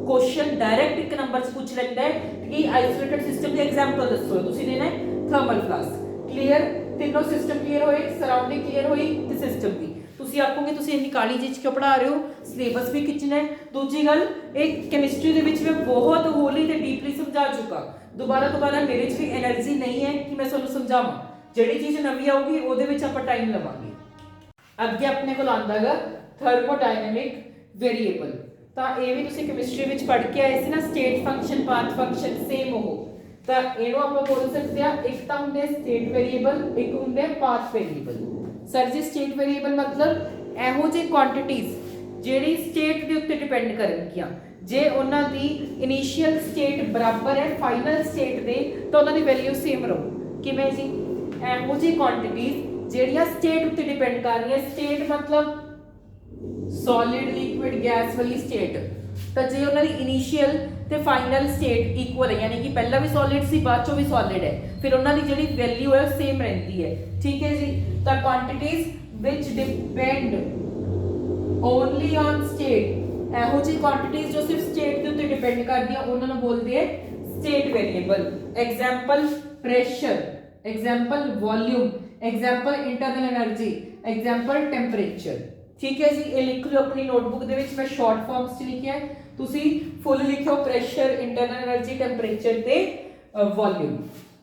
क्वेश्चन डायरेक्ट एक नंबर से पूछ लेता है कि आइसोलेटेड सिस्टम की एग्जांपल दसो, तुसी देना है थर्मल फ्लास्क। क्लियर, तीनों सिस्टम क्लियर होए, सराउंडिंग क्लियर होई ते सिस्टम की ਤੁਸੀਂ ਆਖੋਗੇ ਤੁਸੀਂ ਇੰਨੀ ਕਾਲੀ ਜਿਹੀ ਕਿਉਂ ਪੜ੍ਹਾ ਰਹੇ ਹੋ, ਸਿਲੇਬਸ ਵੀ ਖਿੱਚਣਾ ਹੈ। ਦੂਜੀ ਗੱਲ, ਇਹ ਕੈਮਿਸਟਰੀ ਦੇ ਵਿੱਚ ਮੈਂ ਬਹੁਤ ਹੋਲੀ ਤੇ ਡੀਪਲੀ ਸਮਝਾ ਚੁੱਕਾ, ਦੁਬਾਰਾ ਮੇਰੇ 'ਚ ਵੀ એનર્ਜੀ ਨਹੀਂ ਹੈ ਕਿ ਮੈਂ ਤੁਹਾਨੂੰ ਸਮਝਾਵਾਂ। ਜਿਹੜੀ ਚੀਜ਼ ਨਵੀਂ ਆਊਗੀ ਉਹਦੇ ਵਿੱਚ ਆਪਾਂ ਟਾਈਮ ਲਵਾਂਗੇ। ਅੱਗੇ ਆਪਣੇ ਕੋਲ ਆਉਂਦਾ ਹੈਗਾ ਥਰਮੋਡਾਇਨਾਮਿਕ ਵੇਰੀਏਬਲ। ਤਾਂ ਇਹ ਵੀ ਤੁਸੀਂ ਕੈਮਿਸਟਰੀ ਵਿੱਚ ਪੜ੍ਹ ਕੇ ਆਏ ਸੀ ਨਾ, state function path function same ਉਹ। ਤਾਂ ਇਹਨੂੰ ਆਪਾਂ ਬੋਲ ਸਕਦੇ ਆ, ਇੱਕ ਤਾਂ ਹੁੰਦੇ ਸਟੇਟ ਵੇਰੀਏਬਲ, ਇੱਕ ਹੁੰਦੇ ਪਾਥ ਵੇਰੀਏਬਲ। ਸਰ ਜੀ ਸਟੇਟ ਵੇਰੀਏਬਲ ਮਤਲਬ ਇਹੋ ਜਿਹੀ ਕੁਆਂਟੀਟੀਜ਼ ਜਿਹੜੀ ਸਟੇਟ ਦੇ ਉੱਤੇ ਡਿਪੈਂਡ ਕਰਨਗੀਆਂ, ਜੇ ਉਹਨਾਂ ਦੀ ਇਨੀਸ਼ੀਅਲ ਸਟੇਟ ਬਰਾਬਰ ਹੈ ਫਾਈਨਲ ਸਟੇਟ ਦੇ ਤਾਂ ਉਹਨਾਂ ਦੀ ਵੈਲਿਊ ਸੇਮ ਰਹੂ। ਕਿਵੇਂ ਜੀ, ਇਹੋ ਜਿਹੀ ਕੁਆਂਟੀਟੀਜ਼ ਜਿਹੜੀਆਂ ਸਟੇਟ ਉੱਤੇ ਡਿਪੈਂਡ ਕਰ ਰਹੀਆਂ, ਸਟੇਟ ਮਤਲਬ ਸੋਲਿਡ ਲਿਕੁਇਡ ਗੈਸ ਵਾਲੀ ਸਟੇਟ, ਤਾਂ ਜੇ ਉਹਨਾਂ ਦੀ ਇਨੀਸ਼ੀਅਲ ਤੇ ਫਾਈਨਲ ਸਟੇਟ ਇਕੁਅਲ ਹੈ, ਯਾਨੀ ਕਿ ਪਹਿਲਾਂ ਵੀ ਸੋਲਿਡ ਸੀ ਬਾਅਦ ਚੋਂ ਵੀ ਸੋਲਿਡ ਹੈ, ਫਿਰ ਉਹਨਾਂ ਦੀ ਜਿਹੜੀ ਵੈਲਿਊ ਹੈ ਸੇਮ ਰਹਿੰਦੀ ਹੈ। ਠੀਕ ਹੈ ਜੀ, ਤਾਂ quantities which depend only on state, ਇਹੋ ਜਿਹੀ ਕੁਆਂਟੀਟੀਜ਼ ਜੋ ਸਿਰਫ ਸਟੇਟ ਦੇ ਉੱਤੇ ਡਿਪੈਂਡ ਕਰਦੀਆਂ ਉਹਨਾਂ ਨੂੰ ਬੋਲਦੇ ਹੈ state variable. Example pressure, example volume, example internal energy, example temperature. ठीक है जी, ये लिख लो अपनी नोटबुक दे विच, मैं शॉर्ट फॉर्म्स च लिखिया है, तुसी फुल लिखो प्रेशर, इंटरनल एनर्जी, टेंपरेचर ते वॉल्यूम।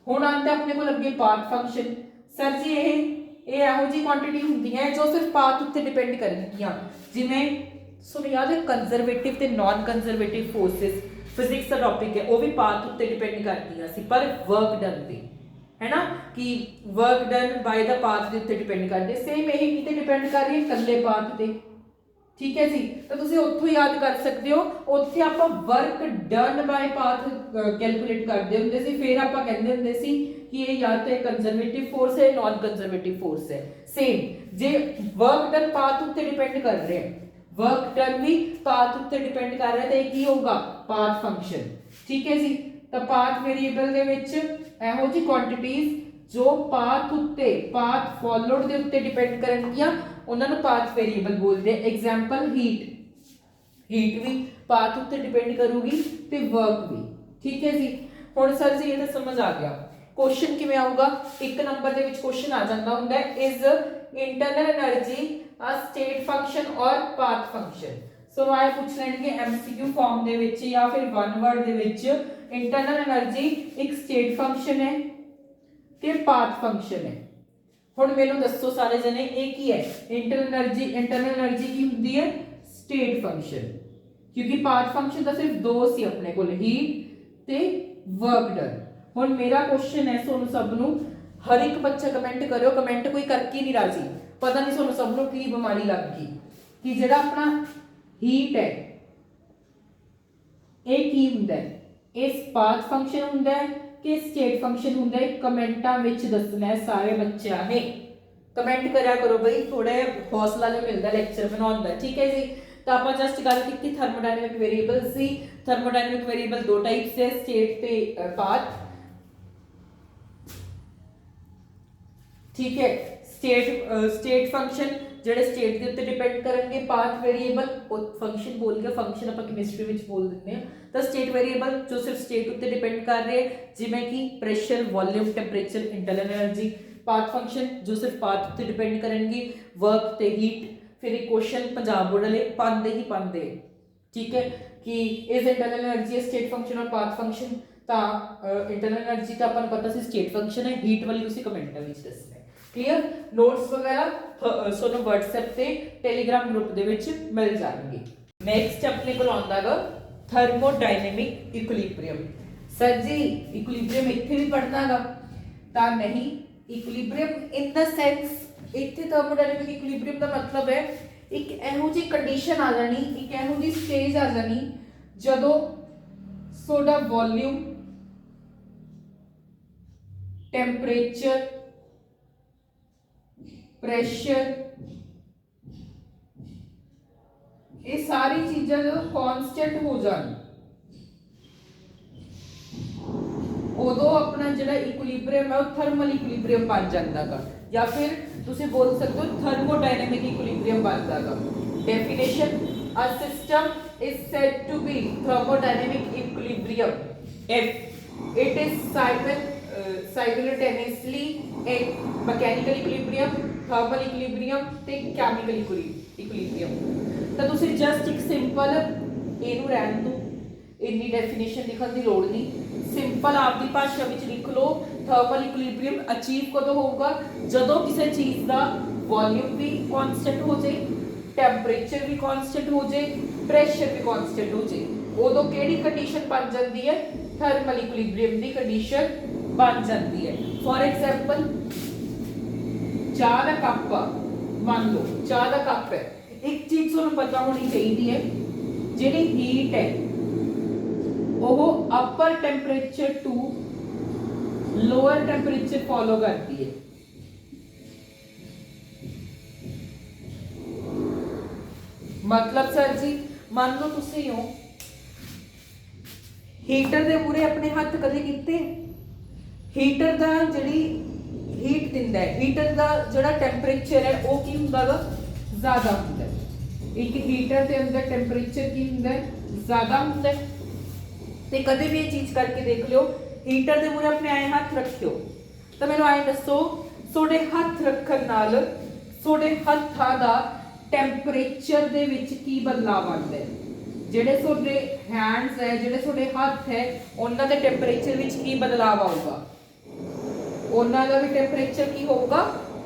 हुण आंदा अपने कोल अगे पाथ फंक्शन। सर जी ये ਇਹੋ जी क्वांटिटी हुंदी है जो सिर्फ पाथ उत्ते डिपेंड करनगियां, जिवें सुनो याद है कंजरवेटिव ते नॉन कंजरवेटिव फोर्सेस, फिजिक्स का टॉपिक है, वो भी पाथ उत्ते डिपेंड करदियां सी पर वर्क डन ते, है ना, कि work done by the path ਦੇ ਉੱਤੇ ਡਿਪੈਂਡ ਕਰਦੇ। ਸੇਮ ਇਹੀ ਕਿਤੇ ਡਿਪੈਂਡ ਕਰ ਰਹੀ ਹੈ ਕੱਲੇ ਪਾਥ ਤੇ। ਠੀਕ ਹੈ ਜੀ, ਤਾਂ ਤੁਸੀਂ ਉੱਥੋਂ ਯਾਦ ਕਰ ਸਕਦੇ ਹੋ, ਉੱਥੇ ਆਪਾਂ ਵਰਕ ਡਨ ਬਾय ਪਾਥ ਕੈਲਕੂਲੇਟ ਕਰਦੇ ਹੁੰਦੇ ਸੀ, ਫਿਰ ਆਪਾਂ ਕਹਿੰਦੇ ਹੁੰਦੇ ਸੀ ਕਿ ਇਹ ਜਾਂ ਤਾਂ ਕੰਜ਼ਰਵੇਟਿਵ ਫੋਰਸ ਹੈ ਨॉन ਕੰਜ਼ਰਵੇਟਿਵ ਫੋਰਸ ਹੈ। ਸੇਮ ਜੇ ਵਰਕ ਡਨ ਪਾਥ ਉੱਤੇ ਡਿਪੈਂਡ ਕਰ ਰਿਹਾ ਹੈ, ਵਰਕ ਡਨ ਵੀ ਪਾਥ ਉੱਤੇ ਡਿਪੈਂਡ ਕਰ ਰਿਹਾ, ਤਾਂ ਇਹ ਕੀ ਹੋਊਗਾ ਪਾਥ ਫੰਕਸ਼ਨ। ਠੀਕ ਹੈ ਜੀ, ਤਾਂ ਪਾਥ ਵੇਰੀਏਬਲ ਦੇ ਵਿੱਚ ਇਹੋ ਜਿਹੀ ਕੁਆਂਟੀਟੀਜ਼ ਜੋ ਪਾਥ ਉੱਤੇ ਪਾਥ ਫੋਲੋਡ ਦੇ ਉੱਤੇ ਡਿਪੈਂਡ ਕਰਨਗੀਆਂ ਉਹਨਾਂ ਨੂੰ ਪਾਥ ਵੇਰੀਏਬਲ ਬੋਲਦੇ। ਐਗਜ਼ਾਮਪਲ ਹੀਟ, ਹੀਟ ਵੀ ਪਾਥ ਉੱਤੇ ਡਿਪੈਂਡ ਕਰੂਗੀ ਤੇ ਵਰਕ ਵੀ। ਠੀਕ ਹੈ ਜੀ, ਹੁਣ ਸਰ ਜੀ ਇਹ ਤਾਂ ਸਮਝ ਆ ਗਿਆ। क्वेश्चन किवें आऊगा, एक नंबर ਦੇ ਵਿੱਚ क्वेश्चन आ ਜਾਂਦਾ ਹੁੰਦਾ ਹੈ is internal energy a state function और पाथ फंक्शन। सो आए पूछ लेंगे एमसीक्यू फॉर्म ਦੇ ਵਿੱਚ ਜਾਂ ਫਿਰ वन वर्ड ਦੇ ਵਿੱਚ इंटरनल एनर्जी एक स्टेट फंक्शन है ਤੇ पाथ फंक्शन है। ਹੁਣ ਮੈਨੂੰ ਦੱਸੋ ਸਾਰੇ ਜਣੇ ਇਹ ਕੀ ਹੈ इंटरनल एनर्जी, इंटरनल एनर्जी ਕੀ ਹੁੰਦੀ ਹੈ स्टेट फंक्शन, क्योंकि पाथ फंक्शन तो सिर्फ दो सी अपने को, हीट ते वर्क डन। हुण मेरा क्वेश्चन है सोनू सब नू, हर एक बच्चा कमेंट करो, कमेंट कोई करके नहीं राजी, पता नहीं सोनू सब नू की बीमारी लग गई कि जिहड़ा अपना हीट है ये की हुंदा है, इस पाथ फंक्शन हुंदा है कि स्टेट फंक्शन हुंदा है, कमेंटां विच दसना है सारे बच्चों ने। कमेंट करा करो बई, थोड़ा हौसला जो मिलता लेक्चर बनाने का, ठीक है जी। तो आप जस्ट गल की थर्मोडायनेमिक वेरीएबल सी, थर्मोडायनेमिक वेरीएबल दो टाइप से, स्टेट ते पाथ, ठीक है। स्टेट फंक्शन ਜਿਹੜੇ स्टेट ਦੇ ਉੱਤੇ ਡਿਪੈਂਡ ਕਰਨਗੇ, ਪਾਥ ਵੇਰੀਏਬਲ ਉਹ ਫੰਕਸ਼ਨ ਬੋਲ ਕੇ, ਫੰਕਸ਼ਨ ਆਪਾਂ ਕੈਮਿਸਟਰੀ ਵਿੱਚ ਬੋਲ ਦਿੰਦੇ ਆ। ਤਾਂ ਸਟੇਟ ਵੇਰੀਏਬਲ ਜੋ ਸਿਰਫ ਸਟੇਟ ਉੱਤੇ ਡਿਪੈਂਡ ਕਰ ਰਹੇ, ਜਿਵੇਂ ਕਿ pressure, volume, temperature, internal energy. Path function ਜੋ ਸਿਰਫ ਪਾਥ ਉੱਤੇ ਡਿਪੈਂਡ ਕਰਨਗੇ, ਵਰਕ ਤੇ ਹੀਟ। ਫਿਰ ਇਹ ਕੁਐਸਚਨ ਪੰਜਾਬ ਬੋਰਡ ਵਾਲੇ ਪਾਉਂਦੇ ਹੀ ਪਾਉਂਦੇ, ਠੀਕ ਹੈ, ਕਿ ਇਸ ਇੰਟਰਨਲ એનર્ਜੀ ਸਟੇਟ ਫੰਕਸ਼ਨ ਔਰ ਪਾਥ ਫੰਕਸ਼ਨ। ਤਾਂ ਇੰਟਰਨਲ એનર્ਜੀ ਤਾਂ ਆਪਾਂ ਨੂੰ ਪਤਾ ਸੀ ਸਟੇਟ ਫੰਕਸ਼ਨ ਹੈ, ਹੀਟ ਵਾਲੀ ਤੁਸੀਂ ਕਮੈਂਟਾਂ ਵਿੱਚ ਦੱਸਣਾ। क्लियर, नोट्स वगैरह सोनू WhatsApp ते टेलीग्राम ग्रुप दे विच मिल जाएंगे। नेक्स्ट अपने को आंदा थर्मोडायनेमिक इक्विलिब्रियम। सर जी इक्विलिब्रियम इत्थे भी पढ़ना गा? ता नहीं, इक्विलिब्रियम इन द सेंस इत्थे थर्मोडायनेमिक इक्विलिब्रियम का मतलब है एक इहो जी कंडीशन आ जानी, एक इहो जी स्टेज आ जानी जदों सोडा वॉल्यूम, टेंपरेचर, प्रेशर, ये सारी चीज़ें जो कांस्टेंट हो जाए, उदों अपना जिहड़ा इक्विलिब्रियम है वो थर्मल इक्विलिब्रियम बन जाता है, या फिर तुसीं बोल सकते हो थर्मोडायनेमिक इक्विलिब्रियम बनता है। Definition, a system is said to be thermodynamic equilibrium if it is simultaneously एक मैकेनिकल इक्विलिब्रियम, थर्मल इक्विलिब्रियम ते केमिकल इक्विलिब्रियम। तो तुसीं जस्ट एक सिंपल इनू रहन दो, इन्नी डेफिनेशन लिखण दी लोड़ नहीं, सिंपल आपकी भाषा विच लिख लो। थर्मल इक्विलिब्रियम अचीव कदों होगा? जदों किसी चीज़ का वॉल्यूम भी कांस्टेंट हो जाए, टैंपरेचर भी कांस्टेंट हो जाए, प्रेशर भी कांस्टेंट हो जाए, उदों किहड़ी कंडीशन बन जाती है? थर्मल इक्विलिब्रियम की कंडीशन बन जाती है। फॉर एग्जाम्पल चाह का कप, मान लो चाह का कप है, एक चीज तुहानूं पता होनी चाहिए है, जिहड़ी हीट है वो upper temperature to lower temperature follow करती है। मतलब सर जी मान लो तुसीं हो हीटर दे मूरे अपने हाथ कदे कीते? हीटर दा जिहड़ी हीट दिंदा है, हीटर दा जिहड़ा टेंपरेचर है वो की हुंदा गा? ज़्यादा हुंदा है। एक हीटर के अंदर टेंपरेचर की हुंदा है? ज़्यादा हुंदा है। ते कदे भी ये चीज़ करके देख लो, हीटर के मूरे अपने आए हाथ रखियो, तो मैनूं आए दसो तुहाडे हाथ रखण नाल तुहाडे हत्थां दा टेंपरेचर दे विच की बदलाव आंदा है? ਜਿਹੜੇ ਤੁਹਾਡੇ हैंड्स है, ਜਿਹੜੇ ਤੁਹਾਡੇ ਹੱਥ है, ਉਹਨਾਂ ਦੇ ਟੈਂਪਰੇਚਰ ਵਿੱਚ ਕੀ ਬਦਲਾਵ ਆਊਗਾ? ਉਹਨਾਂ ਦਾ ਵੀ ਟੈਂਪਰੇਚਰ ਕੀ ਹੋਊਗਾ?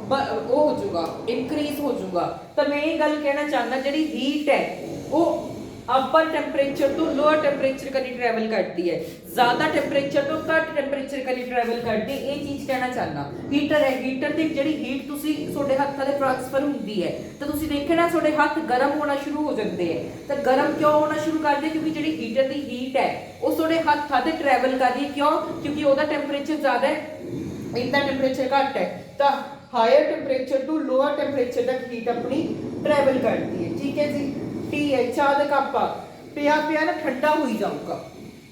ਉਹ ਹੋ ਜਾਊਗਾ, ਇਨਕਰੀਜ਼ ਹੋ ਜਾਊਗਾ। ਤਾਂ ਮੈਂ ਇਹ ਗੱਲ ਕਹਿਣਾ ਚਾਹੁੰਦਾ, ਜਿਹੜੀ ਹੀਟ ਹੈ ਉਹ अपर टेंपरेचर तो लोअर टेंपरेचर करी ट्रैवल करती है, ज्यादा टेंपरेचर तो घट टेंपरेचर करी ट्रैवल करती है। ये चीज कहना चाहना, हीटर है, हीटर की जिहड़ी हीट तुसी तुहाडे हत्थां दे ट्रांसफर हुंदी है, तो तुसी देखना तुहाडे हत्थ गर्म होना शुरू हो जाते हैं। तो गर्म क्यों होना शुरू करते हैं? क्योंकि जिहड़ी हीटर की हीट है वो तुहाडे हत्थां ते ट्रैवल कर रही है। क्यों? क्योंकि उसका टेंपरेचर ज्यादा है, इनका टेंपरेचर घट है, तो higher temperature to lower temperature तक हीट अपनी ट्रैवल करती है। ठीक है जी। टी है, चाह का कप पिया पिया ना ठंडा हो ही जाऊगा,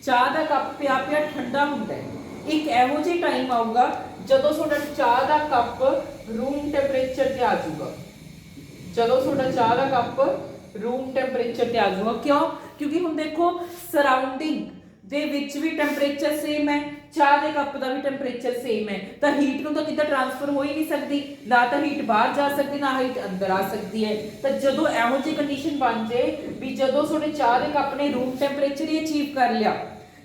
चाह का कप पिया पिया ठंडा होता है। एक इहो जिहा टाइम आऊगा जदों तुहाडा चाह का कप रूम टेंपरेचर ते आ जाऊगा, जदों तुहाडा चाह का कप रूम टेंपरेचर ते आ जाऊगा। क्यों? क्योंकि हुण देखो सराउंडिंग दे विच भी टेंपरेचर सेम है, चाह के कप का भी टेंपरेचर सेम है, तो हीट नूं तां किद्दां ट्रांसफर हो ही नहीं सकती, ना तो हीट बाहर जा सकती ना हीट अंदर आ सकती है। तो जदों इहो जी कंडीशन बन जाए भी जदों तुहाडे चाह के कप ने रूम टेंपरेचर ही अचीव कर लिया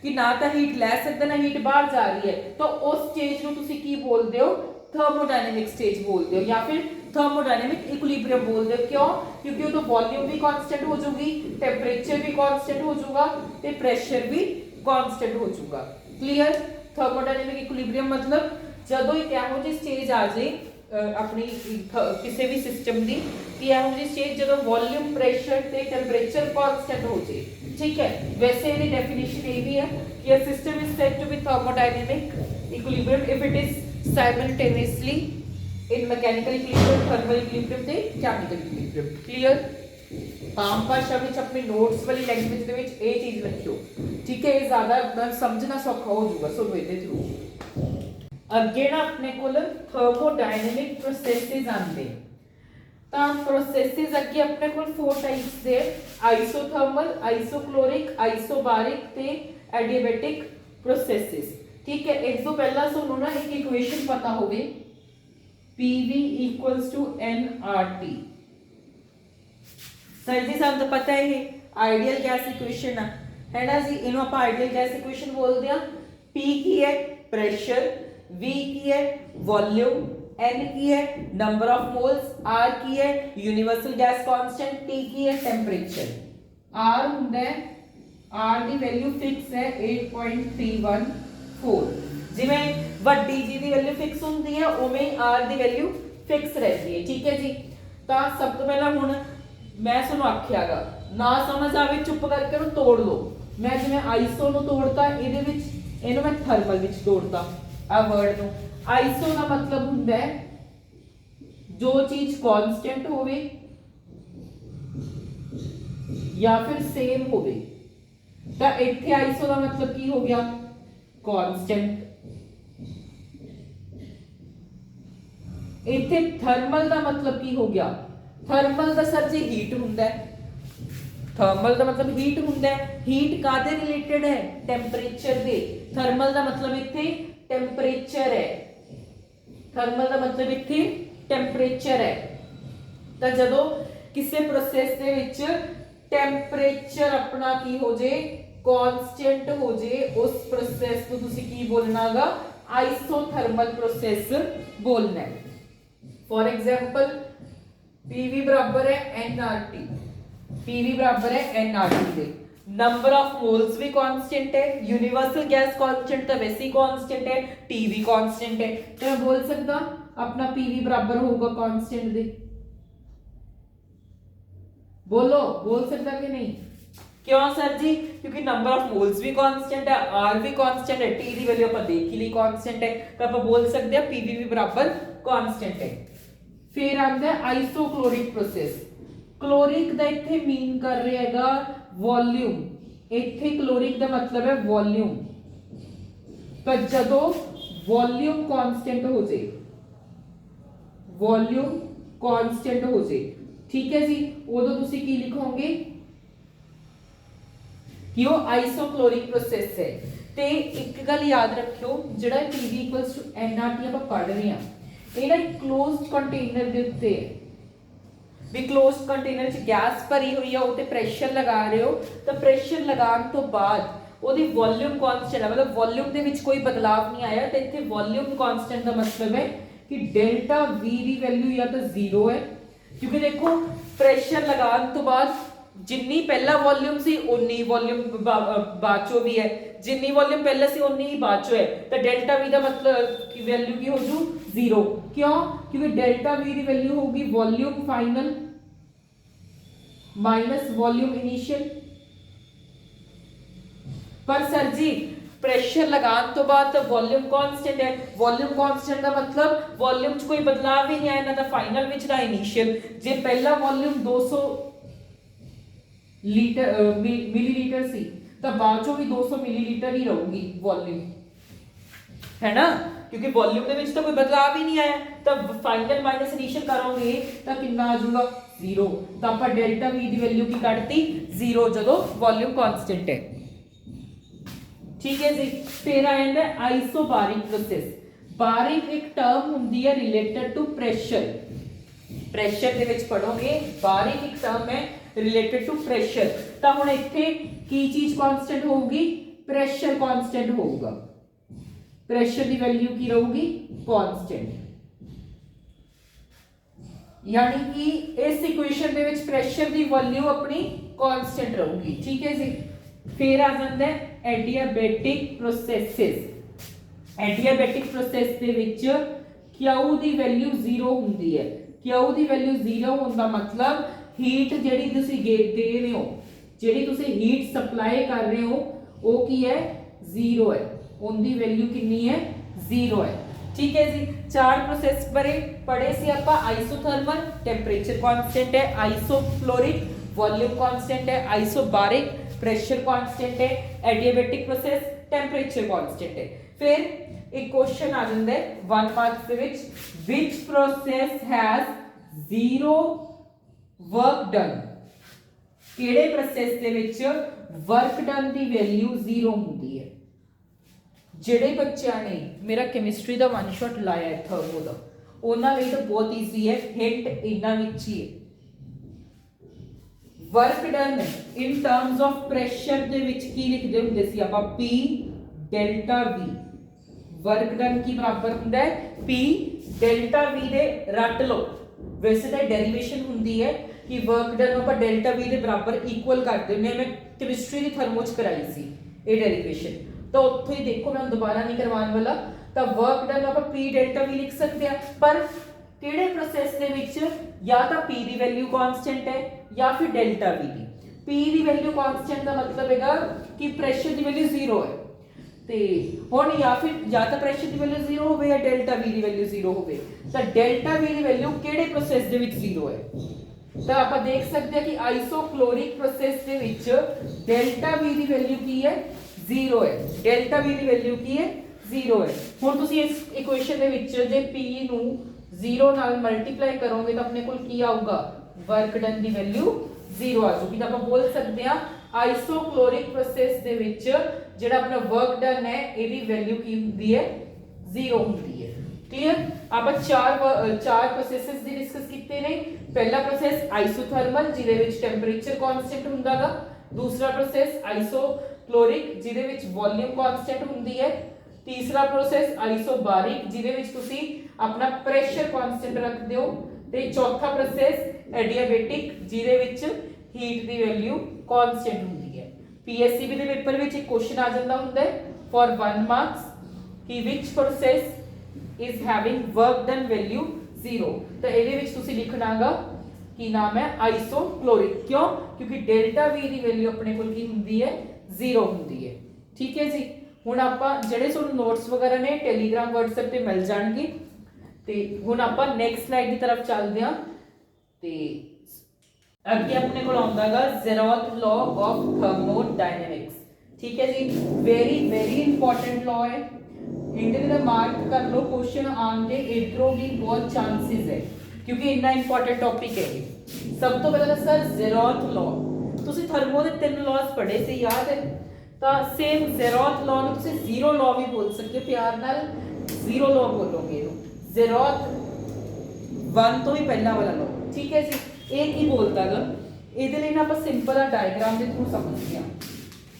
कि ना तो हीट लै सकदा ना हीट बाहर जा रही है, तो उस स्टेज नूं तुसीं की बोलदे हो? थर्मोडायनेमिक स्टेज बोलते हो, या फिर थर्मोडायनेमिक इक्विलिब्रियम बोलते हो। क्यों? क्योंकि उदों वॉल्यूम भी कांस्टेंट हो जाऊगी, टेंपरेचर भी कांस्टेंट हो जाऊगा ते प्रेशर भी कांस्टेंट हो जाऊगा। क्लियर? थर्मोडायनेमिक इक्विलिब्रियम मतलब जदों एक एहो जी स्टेज आ जाए अपनी किसी भी सिस्टम की कि एहो जी स्टेज जदों वॉल्यूम प्रेशर ते टेंपरेचर कांस्टेंट हो जाए। ठीक है, वैसे ये डेफिनेशन ये भी है कि a system is said to be thermodynamic equilibrium if it is simultaneously in mechanical equilibrium, thermal equilibrium ਤੇ chemical equilibrium। क्लियर? आम भाषा ਵਿੱਚ अपने नोट्स वाली लैंग्वेज ਦੇ ਵਿੱਚ ਇਹ ਚੀਜ਼ ਰੱਖਿਓ। ठीक है, ये ज्यादा समझना सौखा हो जाऊगा सो ਇਹਦੇ ਥਰੂ। ਅੱਗੇ ਨਾ ਆਪਣੇ ਕੋਲ ਥਰਮੋਡਾਇਨਾਮਿਕ ਪ੍ਰੋਸੈਸਸ ਆਉਂਦੇ ਤਾਂ ਪ੍ਰੋਸੈਸਸ ਅੱਗੇ ਆਪਣੇ ਕੋਲ 4 ਟਾਈਪਸ ਦੇ ਆਈਸੋਥਰਮਲ, ਆਈਸੋਕਲੋਰਿਕ, ਆਈਸੋਬਾਰਿਕ ਤੇ ਐਡੀਆਬੈਟਿਕ ਪ੍ਰੋਸੈਸਸ। ਠੀਕ ਹੈ, ਇਸ ਤੋਂ ਪਹਿਲਾਂ ਤੁਹਾਨੂੰ ਨਾ ਇੱਕ ਇਕੁਏਸ਼ਨ ਪਤਾ ਹੋਵੇ PV = nRT। ਸਰ ਜੀ ਸਾਨੂੰ ਤਾਂ ਪਤਾ ਹੈ ਇਹ ਆਈਡੀਅਲ ਗੈਸ ਇਕੁਏਸ਼ਨ ਹੈ ਨਾ ਜੀ, ਇਹਨੂੰ ਆਪਾਂ ਆਈਡੀਅਲ ਗੈਸ ਇਕੁਏਸ਼ਨ ਬੋਲਦੇ ਆ। P ਕੀ ਹੈ? ਪ੍ਰੈਸ਼ਰ, V की है वॉल्यूम, N की है नंबर ऑफ मोल्स, R की है यूनिवर्सल गैस कांस्टेंट, T की है टेंपरेचर। R ਹੁੰਦਾ है, R ਦੀ ਵੈਲਿਊ ਫਿਕਸ ਹੈ 8.314। ਜਿਵੇਂ ਵੱਡੀ ਜੀ ਦੀ ਵੈਲਿਊ ਫਿਕਸ ਹੁੰਦੀ ਹੈ ਉਵੇਂ R ਦੀ ਵੈਲਿਊ ਫਿਕਸ ਰਹਿੰਦੀ ਹੈ। ਠੀਕ ਹੈ ਜੀ, ਤਾਂ ਸਭ ਤੋਂ ਪਹਿਲਾਂ ਹੁਣ ਮੈਂ ਤੁਹਾਨੂੰ ਆਖਿਆਗਾ ਨਾ ਸਮਝ ਆਵੇ ਚੁੱਪ ਕਰਕੇ ਉਹਨੂੰ ਤੋੜ ਲਓ। ਮੈਂ ਜਿਵੇਂ ਆਈਸੋ ਨੂੰ ਤੋੜਤਾ, ਇਹਦੇ ਵਿੱਚ ਇਹਨੂੰ ਮੈਂ ਥਰਮਲ ਵਿੱਚ ਤੋੜਤਾ। ਆ ਵਰਡ ਨੂੰ ਆਈਸੋ ਦਾ ਮਤਲਬ ਹੁੰਦਾ ਹੈ ਜੋ ਚੀਜ਼ ਕਾਂਸਟੈਂਟ ਹੋਵੇ ਜਾਂ ਫਿਰ ਸੇਮ ਹੋਵੇ। ਤਾਂ ਇੱਥੇ ਆਈਸੋ ਦਾ ਮਤਲਬ ਕੀ ਹੋ ਗਿਆ? ਕਾਂਸਟੈਂਟ। ਇੱਥੇ ਥਰਮਲ ਦਾ ਮਤਲਬ ਕੀ ਹੋ ਗਿਆ? ਥਰਮਲ ਦਾ ਸਰ ਜੀ ਹੀਟ ਹੁੰਦਾ ਹੈ। थर्मल का मतलब हीट होंदा है। हीट कादे रिलेटेड है? टेंपरेचर दे। थर्मल का मतलब इत्थे टेंपरेचर है। थर्मल का मतलब इत्थे टेंपरेचर है। तो जदों किसी प्रोसेस दे विच टेंपरेचर अपना की हो जाए कांस्टेंट हो जाए, उस प्रोसेस को तुसी की बोलनागा? आइसोथर्मल प्रोसेस बोलना है। फॉर एग्जांपल PV बराबर है nRT। PV बराबर है nRT they. Number of moles भी कांस्टेंट है, यूनिवर्सल गैस कांस्टेंट तो वैसे ही कांस्टेंट है, T भी कांस्टेंट है। तो मैं बोल सकता अपना PV बराबर होगा कांस्टेंट दे। बोलो, बोल सकता कि नहीं? क्यों सर जी? क्योंकि नंबर ऑफ मोल्स भी कांस्टेंट है, R भी कांस्टेंट है, T की वैल्यू अपन देख ही ली कांस्टेंट है, तो आप बोल सकते हैं PV भी बराबर कांस्टेंट है। फिर आता है आइसोक्लोरिक प्रोसेस। क्लोरिक ਦਾ ਇੱਥੇ ਮੀਨ ਕਰ ਰਿਹਾ ਹੈਗਾ ਵੋਲਿਊਮ। ਇੱਥੇ क्लोरिक ਦਾ ਮਤਲਬ ਹੈ ਵੋਲਿਊਮ। ਪਰ ਜਦੋਂ ਵੋਲਿਊਮ ਕਾਂਸਟੈਂਟ ਹੋ ਜਾਏ, ਵੋਲਿਊਮ ਕਾਂਸਟੈਂਟ ਹੋ ਜਾਏ, ਠੀਕ ਹੈ ਜੀ, ਉਦੋਂ ਤੁਸੀਂ ਕੀ ਲਿਖੋਗੇ ਕਿ ਉਹ ਆਈਸੋਕਲੋਰਿਕ ਪ੍ਰੋਸੈਸ ਹੈ। ਤੇ ਇੱਕ ਗੱਲ ਯਾਦ ਰੱਖਿਓ, ਜਿਹੜਾ PV = nRT ਆਪਾਂ ਪੜ੍ਹ ਰਹੇ ਹਾਂ, ਇਹ ਨਾ ਕਲੋਜ਼ਡ ਕੰਟੇਨਰ ਦੇ ਉੱਤੇ ਹੈ ਵੀ ਕਲੋਜ਼ਡ ਕੰਟੇਨਰ 'ਚ ਗੈਸ ਭਰੀ ਹੋਈ ਆ, ਉਹ ਤੇ ਪ੍ਰੈਸ਼ਰ ਲਗਾ ਰਹੇ ਹੋ, ਤਾਂ ਪ੍ਰੈਸ਼ਰ ਲਗਾਉਣ ਤੋਂ ਬਾਅਦ ਉਹਦੀ ਵੋਲਿਊਮ ਕਾਂਸਟੈਂਟ ਹੈ, ਮਤਲਬ ਵੋਲਿਊਮ ਦੇ ਵਿੱਚ ਕੋਈ ਬਦਲਾਵ ਨਹੀਂ ਆਇਆ। ਤੇ ਇੱਥੇ ਵੋਲਿਊਮ ਕਾਂਸਟੈਂਟ ਦਾ ਮਤਲਬ ਹੈ ਕਿ ਡੈਲਟਾ V ਦੀ ਵੈਲਿਊ ਜਾਂ ਤਾਂ 0 ਹੈ, ਕਿਉਂਕਿ ਦੇਖੋ ਪ੍ਰੈਸ਼ਰ ਲਗਾਉਣ ਤੋਂ ਬਾਅਦ ਜਿੰਨੀ ਪਹਿਲਾ ਵੋਲਿਊਮ ਸੀ ਉਨੀ ਵੋਲਿਊਮ ਬਾਅਦ ਚੋਂ ਵੀ ਹੈ, ਜਿੰਨੀ ਵੋਲਿਊਮ ਪਹਿਲਾਂ ਸੀ ਉਨੀ ਹੀ ਬਾਅਦ ਚੋਂ ਹੈ। ਤਾਂ ਡੈਲਟਾ V ਦਾ ਮਤਲਬ ਕਿ ਵੈਲਿਊ ਕੀ ਹੋ ਜੂ? 0। क्यों? क्योंकि डेल्टा V की वैल्यू होगी volume final minus volume initial. पर सर जी प्रेशर लगाने तो बाद तो वॉल्यूम कांस्टेंट है, वॉल्यूम कांस्टेंट का मतलब वॉल्यूम च कोई बदलाव ही नहीं आया, ना तो फाइनल विच ना इनिशियल। जे पहला वॉल्यूम 200 लीटर मिलीलीटर सी तो बाद चों भी 200 मिलीलीटर ही रहूगी वॉल्यूम, है ना, क्योंकि वॉल्यूम ਦੇ ਵਿੱਚ ਤਾਂ ਕੋਈ ਬਦਲਾਵ ਹੀ ਨਹੀਂ ਆਇਆ। ਤਾਂ ਫਾਈਨਲ ਮਾਈਨਸ ਇਨੀਸ਼ੀਅਲ ਕਰੋਗੇ ਤਾਂ ਕਿੰਨਾ ਆ ਜਾਊਗਾ? 0। ਤਾਂ ਆਪਾਂ ਡੈਲਟਾ V ਦੀ ਵੈਲਿਊ ਕੀ ਕੱਢਤੀ? 0 ਜਦੋਂ ਵੋਲਿਊਮ ਕਾਂਸਟੈਂਟ ਹੈ। ਠੀਕ ਹੈ ਜੀ। ਫਿਰ ਆ ਜਾਂਦਾ ਆਈਸੋਬਾਰਿਕ ਪ੍ਰੋਸੈਸ। ਬਾਰਿਕ ਇੱਕ ਟਰਮ ਹੁੰਦੀ ਹੈ ਰਿਲੇਟਡ ਟੂ ਪ੍ਰੈਸ਼ਰ। ਪ੍ਰੈਸ਼ਰ ਦੇ ਵਿੱਚ ਪੜੋਗੇ ਬਾਰਿਕ ਇੱਕ ਟਰਮ ਹੈ ਰਿਲੇਟਡ ਟੂ ਪ੍ਰੈਸ਼ਰ। ਤਾਂ ਹੁਣ ਇੱਥੇ ਕੀ ਚੀਜ਼ ਕਾਂਸਟੈਂਟ ਹੋਊਗੀ? ਪ੍ਰੈਸ਼ਰ ਕਾਂਸਟੈਂਟ ਹੋਊਗਾ। प्रेशर की वैल्यू की रहूगी कांस्टेंट। यानी कि इस इक्वेशन दे विच प्रेशर की वैल्यू अपनी कांस्टेंट रहूगी। ठीक है जी। फिर आ जाता है एडियाबैटिक प्रोसेसेस। एडियाबैटिक प्रोसेस दे विच क्यू की वैल्यू 0 होंदी है। क्यू की वैल्यू 0 होने का मतलब हीट जिहड़ी तुसीं दे रहे हो, जिहड़ी तुसीं हीट सप्लाई कर रहे हो वो की है 0 है, उनकी वैल्यू कितनी है 0 है। ठीक है जी। चार प्रोसेस पढ़े सी आपां। आइसोथर्मल टेंपरेचर कांस्टेंट है, आइसोफ्लोरिक वॉल्यूम कांस्टेंट है, आइसोबारिक प्रेशर कांस्टेंट है, एडियाबैटिक प्रोसेस टेंपरेचर कांस्टेंट है। फिर एक क्वेश्चन आ जाता है 1 मार्क्स दे विच, which process has 0 work done. किहड़े प्रोसेस दे विच वर्क डन की वैल्यू 0 होंदी है। ਜਿਹੜੇ ਬੱਚਿਆਂ ਨੇ ਮੇਰਾ ਕੈਮਿਸਟਰੀ ਦਾ वन शॉट ਲਾਇਆ ਹੈ ਥਰਮੋ ਦਾ, ਉਹਨਾਂ ਲਈ ਤਾਂ ਬਹੁਤ ਈਜ਼ੀ ਹੈ। ਹਿੰਟ ਇਹਨਾਂ ਵਿੱਚ ਹੀ ਹੈ। Work done in terms of pressure ਦੇ ਵਿੱਚ ਕੀ ਲਿਖਦੇ ਹੁੰਦੇ ਸੀ ਆਪਾਂ, P delta V। Work done ਕੀ ਬਰਾਬਰ ਹੁੰਦਾ ਹੈ P ਡੈਲਟਾ V ਦੇ ਰੱਟ ਲਓ। ਵੈਸੇ ਤਾਂ ਡੈਰੀਵੇਸ਼ਨ ਹੁੰਦੀ ਹੈ ਕਿ ਵਰਕ ਡਨ ਨੂੰ ਆਪਾਂ ਡੈਲਟਾ V ਦੇ ਬਰਾਬਰ ਇਕੁਅਲ ਕਰਦੇ ਹੁੰਦੇ। ਮੈਂ ਕੈਮਿਸਟਰੀ ਦੀ ਥਰਮੋ ਚ ਕਰਾਈ ਸੀ ਇਹ ਡੈਰੀਵੇਸ਼ਨ, तो उत्थे ही देखो मैं दोबारा नहीं करवाने वाला। तो वर्क डन आप P डेल्टा V लिख सकते हैं, पर किहड़े प्रोसेस दे विच या तो P की वैल्यू कांस्टेंट है या फिर डेल्टा V की। P की वैल्यू कांस्टेंट का मतलब हैगा कि प्रेशर की वैल्यू 0 है, ते हुण या फिर या तो प्रेशर की वैल्यू 0 होवे या डेल्टा V की वैल्यू 0 होवे। तो डेल्टा V की वैल्यू किहड़े प्रोसेस दे विच 0 है। तो आप देख सकते हैं कि आइसोक्लोरिक प्रोसेस दे विच डेल्टा V की वैल्यू की है 0 है, डेल्टा V की वैल्यू की है 0 है। हुण तुसीं इस इक्वेशन दे विच जे P नू 0 नाल मल्टीप्लाई करोगे तो अपने कोल की आऊगा, वर्क डन की वैल्यू 0 आ जाऊगी। तो आप बोल सकते हैं आइसोक्लोरिक प्रोसेस दे विच जिहड़ा अपना वर्क डन है इहदी वैल्यू की हुंदी है 0 हुंदी है। क्लियर। आप चार प्रोसेसेस दी डिस्कस कीते ने। पहला प्रोसेस आइसोथर्मल जिहदे विच टेंपरेचर कांस्टेंट हुंदा गा। दूसरा प्रोसेस आइसोक्लोरिक जिहदे विच वॉल्यूम कांस्टेंट हुंदी है। तीसरा प्रोसेस आइसोबारिक जिहदे विच तुसी अपना प्रेशर कांस्टेंट रखदे हो। ते चौथा प्रोसेस एडियाबैटिक जिहदे विच हीट दी वैल्यू कांस्टेंट हुंदी है। पीएससीबी दे पेपर विच एक क्वेश्चन आ जांदा हुंदा है फॉर 1 मार्क्स कि which process is having work done value 0। तो इहदे विच तुसी लिखनागा की नाम है आइसोक्लोरिक। क्यों? क्योंकि डेल्टा V की वैल्यू अपने कोल की हुंदी है 0 हुंदी है। ठीक है जी। हुण आपां जिहड़े तुहानूं नोट्स वगैरह ने टेलीग्राम व्हाट्सएप ते मिल जाणगे। ते हुण आपां नेक्स्ट स्लाइड की तरफ चलदे हां। ते अगे अपने कोल आउंदा गा ज़ेरोथ लॉ ऑफ थर्मोडायनेमिक्स। ठीक है जी। वेरी वेरी इंपॉर्टेंट लॉ है। इंडिया मार्क कर लो, क्वेश्चन आने के इधरों भी बहुत चांसेस है क्योंकि इतना इंपॉर्टेंट टॉपिक है। सब तो पहले सर ज़ेरोथ लॉ, तुसी थर्मो के 3 लॉज पढ़े से याद है। तो सेम ज़ेरोथ लॉ ਨੂੰ ਤੁਸੀਂ ਜ਼ੀਰੋ ਲॉ भी बोल सकते हो, प्यार नाल ਜ਼ੀਰੋ लॉ बोलोगे। ज़ेरोथ 1 तो भी पहला वाला लॉ। ठीक है जी। ਇਹ ਕੀ बोलता है ਇਹਦੇ ਲਈ ਨਾ ਆਪਾਂ ਸਿੰਪਲ ਆ ਡਾਇਗਰਾਮ ਦੇ ਥਰੂ ਸਮਝਦੇ ਹਾਂ।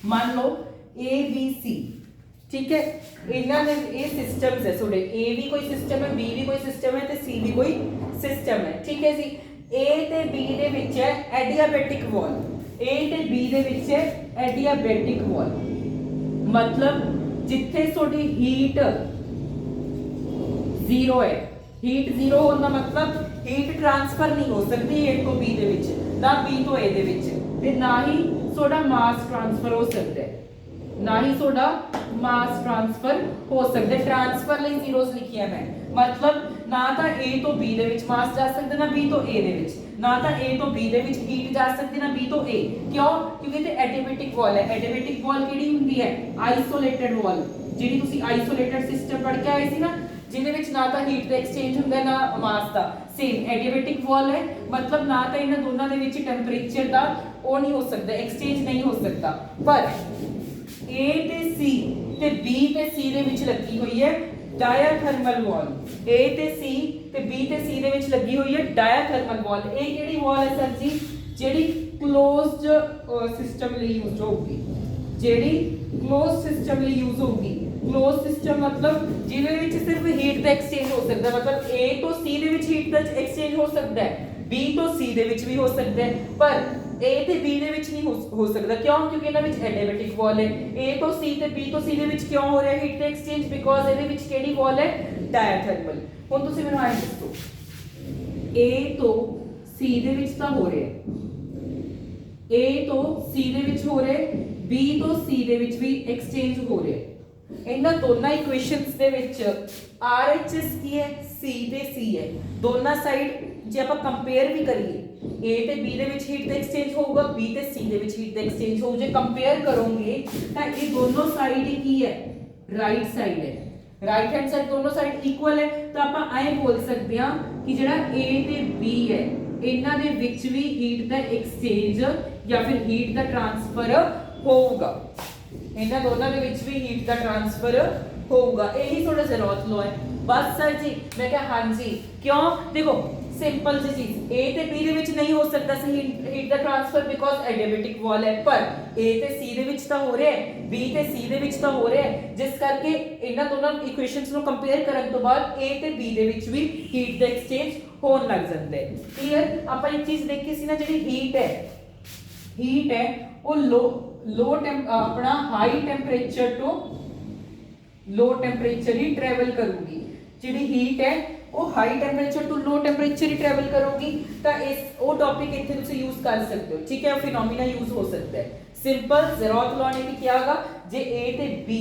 ਮੰਨ ਲਓ A B C। ठीक है। इन्हां दे ये सिस्टम्स है थोड़े, A भी कोई सिस्टम है, B भी कोई सिस्टम है ते C भी कोई सिस्टम है। ठीक है जी। A ते B दे विच है एडियाबैटिक वॉल, A ते B दे विच है एडियाबैटिक वॉल। मतलब जिथे थोड़ी हीट 0 है, हीट 0 होने का मतलब हीट ट्रांसफर नहीं हो सकती A को B दे विच, ना B तो A दे विच, ते ना ही थोड़ा मास ट्रांसफर हो सकता है, ना ही थोड़ा मास ट्रांसफर हो सकता है। ट्रांसफर ਲਈ ਜ਼ੀਰੋਸ ਲਿਖਿਆ ਮੈਂ, मतलब ना तो A तो B ਦੇ ਵਿੱਚ ਮਾਸ ਜਾ ਸਕਦਾ, ਨਾ B तो A ਦੇ ਵਿੱਚ, ना तो A तो B ਦੇ ਵਿੱਚ ਹੀਟ ਜਾ ਸਕਦੀ, ਨਾ B तो A। ਕਿਉਂ? ਕਿਉਂਕਿ ਤੇ ਐਡੀਬੈਟਿਕ ਵਾਲ ਹੈ। ਐਡੀਬੈਟਿਕ ਵਾਲ ਕਿਹੜੀ ਹੁੰਦੀ ਹੈ? ਆਈਸੋਲੇਟਡ ਵਾਲ। ਜਿਹੜੀ ਤੁਸੀਂ ਆਈਸੋਲੇਟਡ ਸਿਸਟਮ ਪੜ੍ਹ ਕੇ ਆਏ ਸੀ ਨਾ, ਜਿਹਦੇ ਵਿੱਚ ਨਾ ਤਾਂ ਹੀਟ ਦਾ ਐਕਸਚੇਂਜ ਹੁੰਦਾ ਨਾ ਮਾਸ ਦਾ, ਸੇਮ ਐਡੀਬੈਟਿਕ ਵਾਲ ਹੈ। मतलब ਨਾ ਤਾਂ ਇਹਨਾਂ ਦੋਨਾਂ ਦੇ ਵਿੱਚ ਟੈਂਪਰੇਚਰ ਦਾ ਉਹ ਨਹੀਂ ਹੋ ਸਕਦਾ, ਐਕਸਚੇਂਜ ਨਹੀਂ ਹੋ ਸਕਦਾ। ਪਰ A ਤੇ C ਤੇ B ਤੇ C ਦੇ ਵਿੱਚ ਲੱਗੀ ਹੋਈ ਹੈ ਡਾਇਆਥਰਮਲ ਵਾਲ। A ਤੇ C ਤੇ B ਤੇ C ਦੇ ਵਿੱਚ ਲੱਗੀ ਹੋਈ ਹੈ ਡਾਇਆਥਰਮਲ ਵਾਲ। ਇਹ ਕਿਹੜੀ ਵਾਲ ਹੈ ਸਰ ਜੀ? ਜਿਹੜੀ ਕਲੋਜ਼ਡ ਸਿਸਟਮ ਲਈ ਯੂਜ਼ ਹੋਊਗੀ, ਜਿਹੜੀ ਕਲੋਜ਼ਡ ਸਿਸਟਮ ਲਈ ਯੂਜ਼ ਹੋਊਗੀ। क्लोज सिस्टम मतलब जिहदे विच सिर्फ हीट दा एक्सचेंज हो सकदा है, मतलब A तो C दे विच हीट दा एक्सचेंज हो सकदा है, B तो C दे विच भी हो सकदा है, पर A ਤੇ B ਦੇ ਵਿੱਚ ਨਹੀਂ ਹੋ ਸਕਦਾ। ਕਿਉਂ? ਕਿਉਂਕਿ ਇਹਨਾਂ ਵਿੱਚ ਐਡਿਆਬੈਟਿਕ ਵਾਲ ਹੈ। A ਤੋਂ C ਤੇ B ਤੋਂ C ਦੇ ਵਿੱਚ ਕਿਉਂ ਹੋ ਰਿਹਾ ਹੀਟ ਦਾ ਐਕਸਚੇਂਜ? ਬਿਕੋਜ਼ ਇਹਦੇ ਵਿੱਚ ਕਿਹੜੀ ਵਾਲ ਹੈ? ਡਾਇਥਰਮਲ। ਹੁਣ ਤੁਸੀਂ ਮੈਨੂੰ ਆਏ ਦੱਸੋ, A ਤੋਂ C ਦੇ ਵਿੱਚ ਤਾਂ ਹੋ ਰਿਹਾ, A ਤੋਂ C ਦੇ ਵਿੱਚ ਹੋ ਰਿਹਾ, B ਤੋਂ C ਦੇ ਵਿੱਚ ਵੀ ਐਕਸਚੇਂਜ ਹੋ ਰਿਹਾ। ਇਹਨਾਂ ਦੋਨਾਂ ਇਕੁਏਸ਼ਨਸ ਦੇ ਵਿੱਚ RHS ਕੀ ਹੈ? C ਤੇ C ਹੈ। ਦੋਨਾਂ ਸਾਈਡ ਜੇ ਆਪਾਂ ਕੰਪੇਅਰ ਵੀ ਕਰੀਏ, A ਤੇ B ਦੇ ਵਿੱਚ ਹੀਟ ਦਾ ਐਕਸਚੇਂਜ ਹੋਊਗਾ, B ਤੇ C ਦੇ ਵਿੱਚ ਹੀਟ ਦਾ ਐਕਸਚੇਂਜ ਹੋਊ। ਜੇ ਕੰਪੇਅਰ ਕਰੋਗੇ ਤਾਂ ਇਹ ਦੋਨੋਂ ਸਾਈਡ ਹੀ ਕੀ ਹੈ? ਰਾਈਟ ਸਾਈਡ ਹੈ। ਰਾਈਟ ਹੈਂਡ ਸਾਈਡ ਦੋਨੋਂ ਸਾਈਡ ਇਕੁਅਲ ਹੈ, ਤਾਂ ਆਪਾਂ ਐਂ ਬੋਲ ਸਕਦੇ ਹਾਂ ਕਿ ਜਿਹੜਾ A ਤੇ B ਹੈ ਇਹਨਾਂ ਦੇ ਵਿੱਚ ਵੀ ਹੀਟ ਦਾ ਐਕਸਚੇਂਜ ਜਾਂ ਫਿਰ ਹੀਟ ਦਾ ਟ੍ਰਾਂਸਫਰ ਹੋਊਗਾ। ਇਹਨਾਂ ਦੋਨਾਂ ਦੇ ਵਿੱਚ ਵੀ ਹੀਟ ਦਾ ਟ੍ਰਾਂਸਫਰ ਹੋਊਗਾ। ਇਹੀ ਥੋੜਾ ਜ਼ਰੂਰਤ ਲੋ ਹੈ ਬਸ। ਸਰ ਜੀ ਮੈਂ ਕਿਹਾ ਹਾਂਜੀ, ਕਿਉਂ? ਦੇਖੋ ਸਿੰਪਲ ਜੀ ਚੀਜ਼, A ਤੇ B ਦੇ ਵਿੱਚ ਨਹੀਂ ਹੋ ਸਕਦਾ ਸੀ ਹੀਟ ਦਾ ਟ੍ਰਾਂਸਫਰ ਬਿਕੋਜ਼ ਐਡਿਆਬੈਟਿਕ ਵਾਲ ਹੈ, ਪਰ A ਤੇ C ਦੇ ਵਿੱਚ ਤਾਂ ਹੋ ਰਿਹਾ ਹੈ, B ਤੇ C ਦੇ ਵਿੱਚ ਤਾਂ ਹੋ ਰਿਹਾ ਹੈ, ਜਿਸ ਕਰਕੇ ਇਹਨਾਂ ਦੋਨਾਂ ਇਕੁਏਸ਼ਨਸ ਨੂੰ ਕੰਪੇਅਰ ਕਰਨ ਤੋਂ ਬਾਅਦ A ਤੇ B ਦੇ ਵਿੱਚ ਵੀ ਹੀਟ ਦਾ ਐਕਸਚੇਂਜ ਹੋਣ ਲੱਗ ਜਾਂਦਾ ਹੈ। ਕਲੀਅਰ? ਆਪਾਂ ਇੱਕ ਚੀਜ਼ ਦੇਖੀ ਸੀ ਨਾ, ਜਿਹੜੀ ਹੀਟ ਹੈ ਉਹ लो अपना high temperature to low temperature ही ट्रैवल करूगी। जिहड़ी हीट है वो high temperature to low temperature ही ट्रैवल करूगी, तो इस वो टॉपिक इत्थे तुसीं यूज कर सकते हो। ठीक है, फिनोमिना यूज हो सकता है। सिंपल ज़ेरोथ लॉ ने भी किया गा, जे A ते B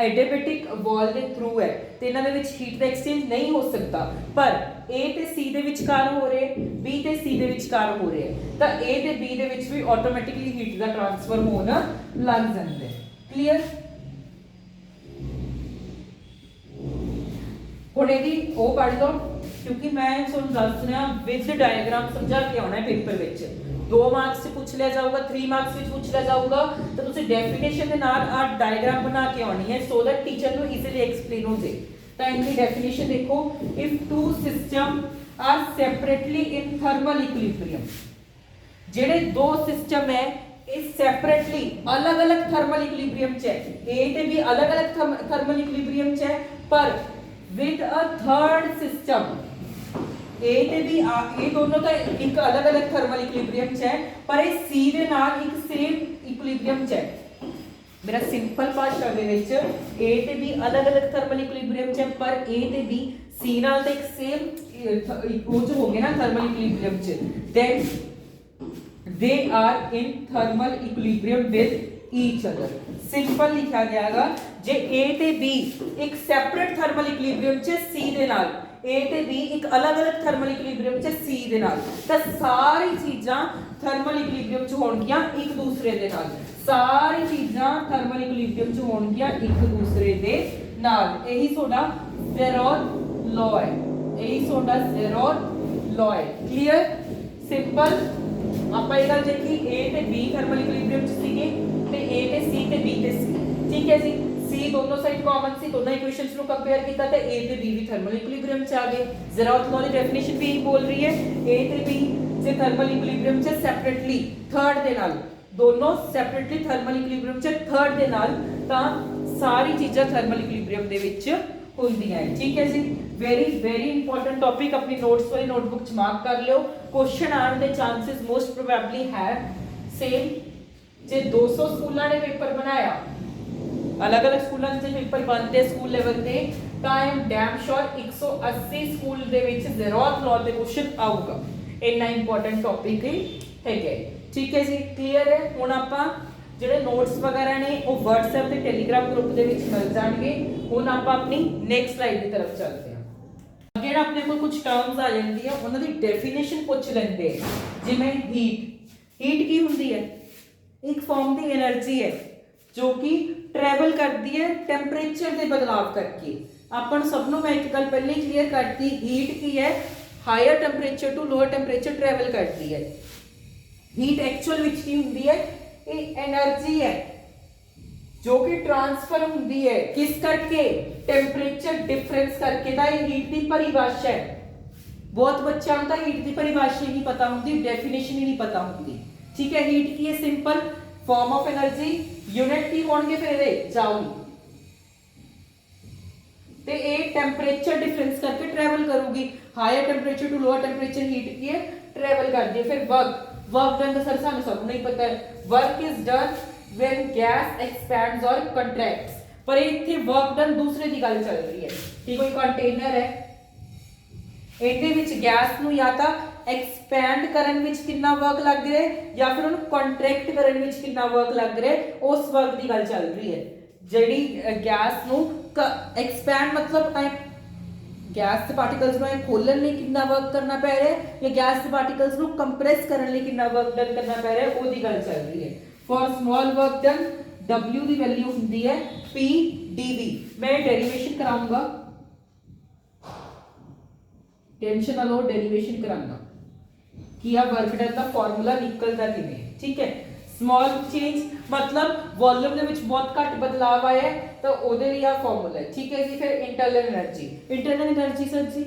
एडियाबैटिक वॉल के थ्रू है तो इन्हां दे विच हीट दा एक्सचेंज नहीं हो सकता, पर A ते C दे विचकार हो रहे, B ते C दे विचकार हो रहे, तो A ते B दे विच भी ऑटोमैटिकली हीट दा ट्रांसफर होना लग जांदा है। क्लियर? हुण इहदी ओ पढ़ लो, क्योंकि मैं तुहानूं दस रहा विद डायग्राम समझा के आउणा है पेपर विच। 2 मार्क्स से पूछ लिया जाऊगा, 3 मार्क्स में पूछ लिया जाऊगा, तो तुसी डेफिनेशन के नाल आ डायग्राम बना के आनी है सो दैट टीचर को इजीली एक्सप्लेन हो जाए। तो इनकी डेफिनेशन देखो, if two system are separately in thermal equilibrium, जेडे दो सिस्टम है इस सेपरेटली अलग अलग थर्मल इक्विलिब्रियम च है, ए ते भी अलग अलग थर्मल इक्विलिब्रियम च है, पर विद अ थर्ड सिस्टम ए ते भी ये दोनों तो एक अलग अलग थर्मल इक्विलिब्रियम च है, पर ये C दे नाल एक सेम इक्विलिब्रियम च है। मेरा सिंपल भाषा दे विच A ते B अलग अलग थर्मल इक्विलिब्रियम च है, पर A ते B C नाल ते एक सेम वो जो हो गया ना थर्मल इक्विलिब्रियम च, then they are in thermal equilibrium with each other. Simple लिखा गयागा, जे A ते B एक सैपरेट थर्मल इक्विलिब्रियम च C दे नाल, A ते B एक अलग अलग थर्मल इक्विलिब्रियम च C दे नाल, तां सारी चीज़ां थर्मल इक्विलिब्रियम च होणगियां एक दूसरे दे नाल, सारी चीज़ां थर्मल इक्विलिब्रियम च होणगियां एक दूसरे दे नाल। यही सोडा ज़ेरोथ लॉ है, यही सोडा ज़ेरोथ लॉ है। क्लियर? सिंपल। आपां ये गल देखी, A ते B थर्मल इक्विलिब्रियम च सीगे ते A ते C ते B ते C। ठीक है जी, C दोनों साइड कॉमन सी, दोनों इक्वेशंस को कंपेयर किया तो A ते B भी थर्मल इक्विलिब्रियम च आ गए। ज़ेरोथ लॉ की डेफिनेशन भी यही बोल रही है, A ते B से थर्मल इक्विलिब्रियम च सेपरेटली थर्ड दे नाल, दोनों सेपरेटली थर्मल इक्विलिब्रियम च थर्ड दे नाल, तां सारी चीज़ां थर्मल इक्विलिब्रियम दे विच होंदियां हैं। ठीक है जी, वेरी इंपॉर्टेंट टॉपिक, अपनी नोट्स वाली नोटबुक च मार्क कर लियो। क्वेश्चन आने के चांसेस मोस्ट प्रोबेबली है सेम। जे 200 स्कूलों ने पेपर बनाया, अलग अलग स्कूलों से पेपर बनते स्कूल लेवल पे, तो I am damn sure 180 school दे विच ज़ेरोथ लॉ दे क्वेश्चन आऊगा। इतना इंपॉर्टेंट टॉपिक है। ठीक है जी, क्लियर है? हुण आपां ਜਿਹੜੇ ਨੋਟਸ ਵਗੈਰਾ ਨੇ ਉਹ WhatsApp ਤੇ Telegram ਗਰੁੱਪ ਦੇ ਵਿੱਚ ਮਿਲ ਜਾਣਗੇ। ਹੁਣ ਆਪਾਂ ਆਪਣੀ ਨੈਕਸਟ ਸਲਾਈਡ ਦੀ ਤਰਫ ਚੱਲਦੇ ਹਾਂ। ਜਿਹੜਾ ਆਪਣੇ ਕੋਲ ਕੁਝ ਟਰਮਸ ਆ ਜਾਂਦੀ ਆ ਉਹਨਾਂ ਦੀ ਡੈਫੀਨੇਸ਼ਨ ਪੁੱਛ ਲੈਂਦੇ ਆ, ਜਿਵੇਂ ਹੀਟ ਕੀ ਹੁੰਦੀ ਹੈ? ਇੱਕ ਫਾਰਮ ਦੀ એનર્ਜੀ ਹੈ ਜੋ ਕਿ ट्रैवल करती है टेम्परेचर के बदलाव करके। अपन सब मैं एक गल पहले ही क्लीयर करती, हीट की है higher temperature to lower temperature travel करती है। हीट एक्चुअल विच की हुंदी है, ये एनर्जी है जो कि ट्रांसफर हुंदी है किस करके? टेम्परेचर डिफरेंस करके। दा हीट की परिभाषा है, बहुत बच्चों को हीट की परिभाषा ही नहीं पता होंगी, डेफिनेशन ही नहीं पता होंगी। ठीक है, हीट की है simple form of energy, unit की होंगे फिर जूल। ਤੇ ਇਹ ਟੈਂਪਰੇਚਰ ਡਿਫरेंस करके ट्रैवल करूगी। Higher temperature to lower temperature heat की है ट्रैवल करती है। फिर वर्क डन का सर सानू सब नहीं पता है। Work is done when gas expands और कंट्रैक्ट्स, पर इत्थे वर्क डन दूसरे की गल चल रही है कि कोई कंटेनर है, ਇਹਦੇ ਵਿੱਚ ਗੈਸ ਨੂੰ ਜਾਂ ਤਾਂ ਐਕਸਪੈਂਡ ਕਰਨ ਵਿੱਚ ਕਿੰਨਾ ਵਰਕ ਲੱਗ ਰਿਹਾ ਹੈ ਜਾਂ ਫਿਰ ਉਹਨੂੰ ਕੰਟਰੈਕਟ ਕਰਨ ਵਿੱਚ ਕਿੰਨਾ ਵਰਕ ਲੱਗ ਰਿਹਾ ਹੈ, ਉਸ ਵਰਕ ਦੀ ਗੱਲ ਚੱਲ ਰਹੀ ਹੈ। ਜਿਹੜੀ ਗੈਸ ਨੂੰ ਐਕਸਪੈਂਡ मतलब ਗੈਸ ਦੇ ਪਾਰਟੀਕਲਸ ਨੂੰ ਖੋਲਣ ਲਈ ਕਿੰਨਾ ਵਰਕ ਕਰਨਾ ਪੈ ਰਿਹਾ ਹੈ ਜਾਂ ਗੈਸ ਦੇ ਪਾਰਟੀਕਲਸ ਨੂੰ ਕੰਪਰੈਸ ਕਰਨ ਲਈ ਕਿੰਨਾ ਵਰਕ ਡਨ ਕਰਨਾ ਪੈ ਰਿਹਾ ਹੈ, ਉਹਦੀ ਗੱਲ ਚੱਲ ਰਹੀ ਹੈ। For small work done W the value ਹੁੰਦੀ ਹੈ P dV। मैं डेरिवेशन कराऊंगा, टेंशन ना लो, डेरिवेशन कराऊंगा कि आ वर्क डन का फार्मूला निकलता किवें। ठीक है, स्मॉल चेंज मतलब वॉल्यूम ਦੇ ਵਿੱਚ ਬਹੁਤ ਘੱਟ ਬਦਲਾਅ ਆਇਆ ਹੈ ਤਾਂ ਉਹਦੇ ਲਈ ਆ ਫਾਰਮੂਲਾ ਹੈ। ਠੀਕ ਹੈ ਜੀ। ਫਿਰ ਇੰਟਰਨਲ એનર્ਜੀ ਸਰ ਜੀ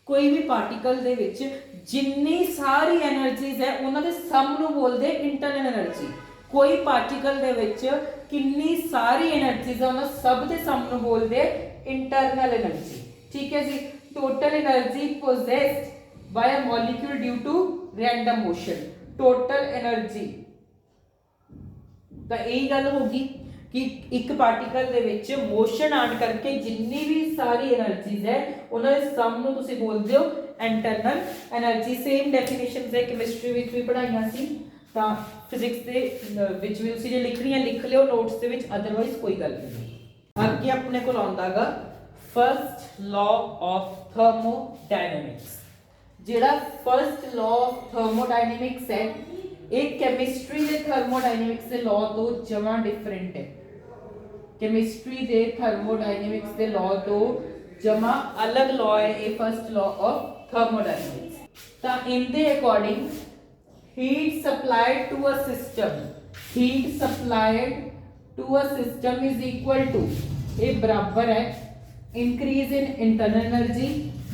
ਕੋਈ ਵੀ ਪਾਰਟੀਕਲ ਦੇ ਵਿੱਚ ਜਿੰਨੀ ਸਾਰੀ એનર્ਜੀਜ਼ ਹੈ ਉਹਨਾਂ ਦੇ ਸਮ ਨੂੰ ਬੋਲਦੇ ਇੰਟਰਨਲ એનર્ਜੀ। ਕੋਈ ਪਾਰਟੀਕਲ ਦੇ ਵਿੱਚ ਕਿੰਨੀ ਸਾਰੀ એનર્ਜੀਜ਼ ਹੈ ਉਹਨਾਂ ਸਭ ਦੇ ਸਮ ਨੂੰ ਬੋਲਦੇ ਇੰਟਰਨਲ એનર્ਜੀ। ठीक है जी। total energy possessed by a molecule due to random motion, total energy ਤਾਂ ਇਹ ਗੱਲ ਹੋਗੀ ਕਿ ਇੱਕ ਪਾਰਟੀਕਲ ਦੇ ਵਿੱਚ ਮੋਸ਼ਨ ਆਣ ਕਰਕੇ ਜਿੰਨੀ ਵੀ ਸਾਰੀ એનર્ਜੀਜ਼ ਹੈ ਉਹਨਾਂ ਦੇ ਸਮ ਨੂੰ ਤੁਸੀਂ ਬੋਲਦੇ ਹੋ ਇੰਟਰਨਲ એનર્ਜੀ। ਸੇਮ ਡੈਫੀਨੇਸ਼ਨਸ ਹੈ ਕੈਮਿਸਟਰੀ ਵਿੱਚ ਵੀ ਪੜਾਈਆਂ ਸੀ ਤਾਂ ਫਿਜ਼ਿਕਸ ਦੇ ਵਿੱਚ ਵੀ ਤੁਸੀਂ ਜੇ ਲਿਖਣੀਆਂ ਲਿਖ ਲਿਓ ਨੋਟਸ ਦੇ ਵਿੱਚ, ਅਦਰਵਾਈਜ਼ ਕੋਈ ਗੱਲ ਨਹੀਂ। ਅੱਗੇ ਆਪਣੇ ਕੋਲ ਆਉਂਦਾਗਾ फर्स्ट लॉ ऑफ थर्मोडायनेमिक्स। जेड़ा फर्स्ट लॉ ऑफ थर्मोडायनेमिक्स है एक केमिस्ट्री दे थर्मोडायनेमिक्स दे लॉ तो जमा डिफरेंट है। केमिस्ट्री दे थर्मोडायनेमिक्स दे लॉ तो जमा अलग लॉ है ये फर्स्ट लॉ ऑफ थर्मोडायनेमिक्स। ता इन दे according heat supplied to a system, heat supplied to a system is equal to, ये बराबर है इंक्रीज इन इंटरनल एनर्जी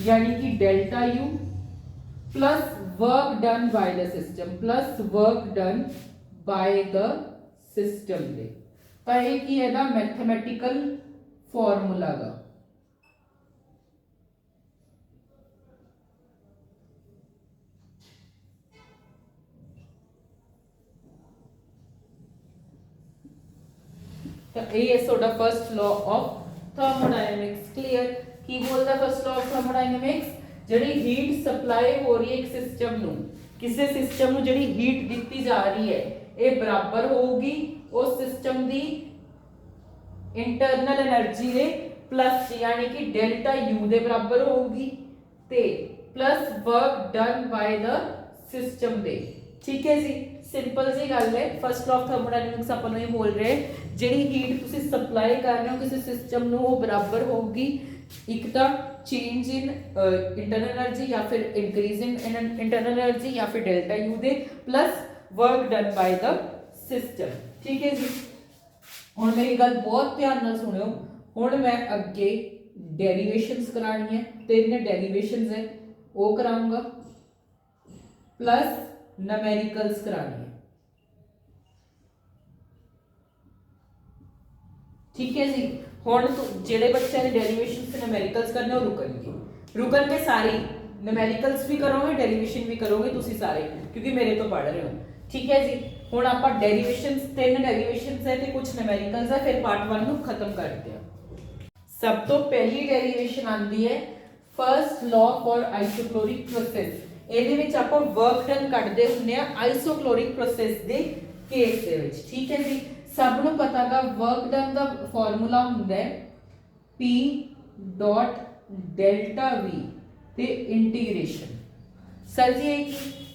यानी कि delta U plus work done by the system, plus work done by the system दे। तो ये की है ना मैथमेटिकल फॉर्मूला गा। तो ये soda first law of thermodynamics. Clear की बोलता फर्स्ट लॉ ऑफ थर्मोडायनेमिक्स ਜਿਹੜੀ ਹੀਟ ਸਪਲਾਈ ਹੋ ਰਹੀ ਹੈ ਇੱਕ ਸਿਸਟਮ ਨੂੰ, ਕਿਸੇ ਸਿਸਟਮ ਨੂੰ ਜਿਹੜੀ ਹੀਟ ਦਿੱਤੀ ਜਾ ਰਹੀ ਹੈ ਇਹ ਬਰਾਬਰ ਹੋਊਗੀ ਉਸ ਸਿਸਟਮ ਦੀ ਇੰਟਰਨਲ એનર્ਜੀ ਦੇ ਪਲੱਸ ਯਾਨੀ ਕਿ ਡੈਲਟਾ ਯੂ ਦੇ ਬਰਾਬਰ ਹੋਊਗੀ ਤੇ plus work done ਬਾय the system ਦੇ। ਠੀਕ ਹੈ ਜੀ, ਸਿੰਪਲ ਜੀ ਗੱਲ ਹੈ। ਫਸਟ ਲਾਅ ਆਫ ਥਰਮੋਡਾਇਨਾਮਿਕਸ ਆਪਾਂ ਨੂੰ ਇਹ ਬੋਲ ਰਹੇ ਜਿਹੜੀ ਹੀਟ ਤੁਸੀਂ ਸਪਲਾਈ ਕਰ ਰਹੇ ਹੋ ਕਿਸੇ ਸਿਸਟਮ ਨੂੰ ਉਹ ਬਰਾਬਰ ਹੋਊਗੀ ਇੱਕ ਤਾਂ ਚੇਂਜ ਇਨ ਇੰਟਰਨਲ એનર્ਜੀ ਜਾਂ ਫਿਰ ਇੰਕਰੀਜ਼ ਇਨ ਇੰਟਰਨਲ એનર્ਜੀ ਜਾਂ ਫਿਰ ਡੈਲਟਾ ਯੂ ਦੇ plus work done ਬਾय the system. ਠੀਕ ਹੈ ਜੀ। ਹੁਣ ਮੇਰੀ ਗੱਲ ਬਹੁਤ ਧਿਆਨ ਨਾਲ ਸੁਣਿਓ। ਹੁਣ ਮੈਂ ਅੱਗੇ ਡੈਰੀਵੇਸ਼ਨਸ ਕਰਾਣੀ ਹੈ, ਤਿੰਨ ਡੈਰੀਵੇਸ਼ਨਸ ਹੈ ਉਹ ਕਰਾਉਂਗਾ प्लस न्यूमेरिकल्स करानी है। ठीक है जी। हुण तो जेडे बच्चे ने डेरिवेशंस ते न्यूमेरिकल्स करने वो रुकणगे सारे, न्यूमेरिकल्स भी करोगे डेरिवेशन भी करोगे तुसी सारे क्योंकि मेरे तो पढ़ रहे हो। ठीक है जी। हुण आपां डेरिवेशंस तीन डेरिवेशंस है ते कुछ न्यूमेरिकल्स है, फिर पार्ट 1 नूं खत्म करते हैं। सब तो पहली डेरिवेशन आंदी है फर्स्ट लॉ फॉर आइसोक्लोरिक प्रोसेस। ਇਹਦੇ ਵਿੱਚ ਆਪਾਂ ਵਰਕ ਡਨ ਕੱਢਦੇ ਹੁੰਦੇ ਆ ਆਈਸੋਕਲੋਰਿਕ ਪ੍ਰੋਸੈਸ ਦੇ ਕੇਸ ਦੇ ਵਿੱਚ। ਠੀਕ ਹੈ ਜੀ। ਸਭ ਨੂੰ ਪਤਾਗਾ ਵਰਕ ਡਨ ਦਾ ਫਾਰਮੂਲਾ ਹੁੰਦਾ ਹੈ P ਡਾਟ ਡੈਲਟਾ V ਤੇ ਇੰਟੀਗ੍ਰੇਸ਼ਨ। ਸਰ ਜੀ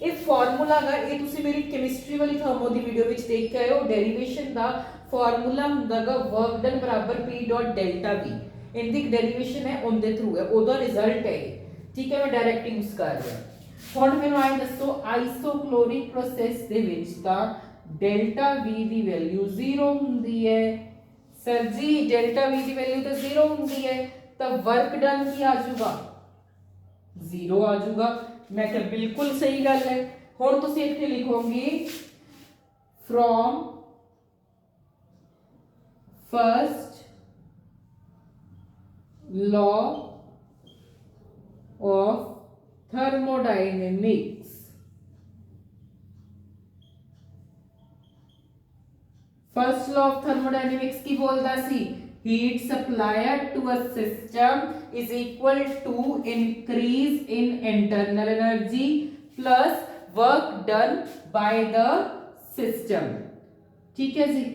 ਇਹ ਫਾਰਮੂਲਾ ਦਾ ਇਹ ਤੁਸੀਂ ਮੇਰੀ ਕੈਮਿਸਟਰੀ ਵਾਲੀ ਥਰਮੋ ਦੀ ਵੀਡੀਓ ਵਿੱਚ ਦੇਖ ਕੇ ਆਏ ਹੋ। ਡੈਰੀਵੇਸ਼ਨ ਦਾ ਫਾਰਮੂਲਾ ਹੁੰਦਾਗਾ ਵਰਕ ਡਨ ਬਰਾਬਰ P ਡਾਟ ਡੈਲਟਾ V। ਇਹਦੀ ਡੈਰੀਵੇਸ਼ਨ ਹੈ ਉਹਦੇ ਥਰੂ ਹੈ, ਉਹਦਾ ਰਿਜ਼ਲਟ ਹੈ। ਠੀਕ ਹੈ, ਮੈਂ ਡਾਇਰੈਕਟ ਯੂਜ਼ ਕਰ ਰਿਹਾ। ਹੁਣ ਮੈਨੂੰ ਆਏ ਦੱਸੋ ਆਈਸੋਕਲੋਰਿਕ ਪ੍ਰੋਸੈਸ ਦੇ ਵਿੱਚ ਤਾਂ ਡੈਲਟਾ V ਦੀ ਵੈਲਿਊ 0 ਹੁੰਦੀ ਹੈ। ਸਰ ਜੀ ਡੈਲਟਾ V ਦੀ ਵੈਲਿਊ ਤਾਂ 0 ਹੁੰਦੀ ਹੈ ਤਾਂ ਵਰਕ ਡਨ ਕੀ ਆ ਜਾਊਗਾ 0 ਆ ਜਾਊਗਾ। ਮੈਂ ਕਿਹਾ ਬਿਲਕੁਲ ਸਹੀ ਗੱਲ ਹੈ। ਹੁਣ ਤੁਸੀਂ ਇੱਥੇ ਲਿਖੋਗੇ from first law of thermodynamics. First law of thermodynamics की बोलता सी heat supplied to a system is equal to increase in internal energy plus work done by the system. ठीक है जी,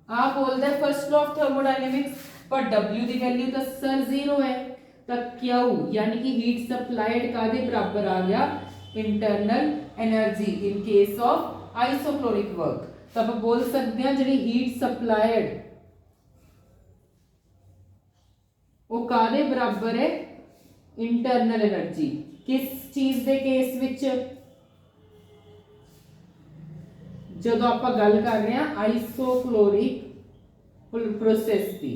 आप बोलते हैं फर्स्ट लॉ ऑफ थर्मोडायनेमिक्स पर W की वैल्यू तो सर 0 है, तो Q यानी कि हीट सप्लाइड का दे बराबर आ गया internal energy in case of isochoric work. तो आप बोल सकते हैं जी हीट सप्लाइड वो कादे बराबर है इंटरनल एनर्जी किस चीज दे केस विच जदों आप गल कर रहे हैं आइसोक्लोरिक प्रोसेस की।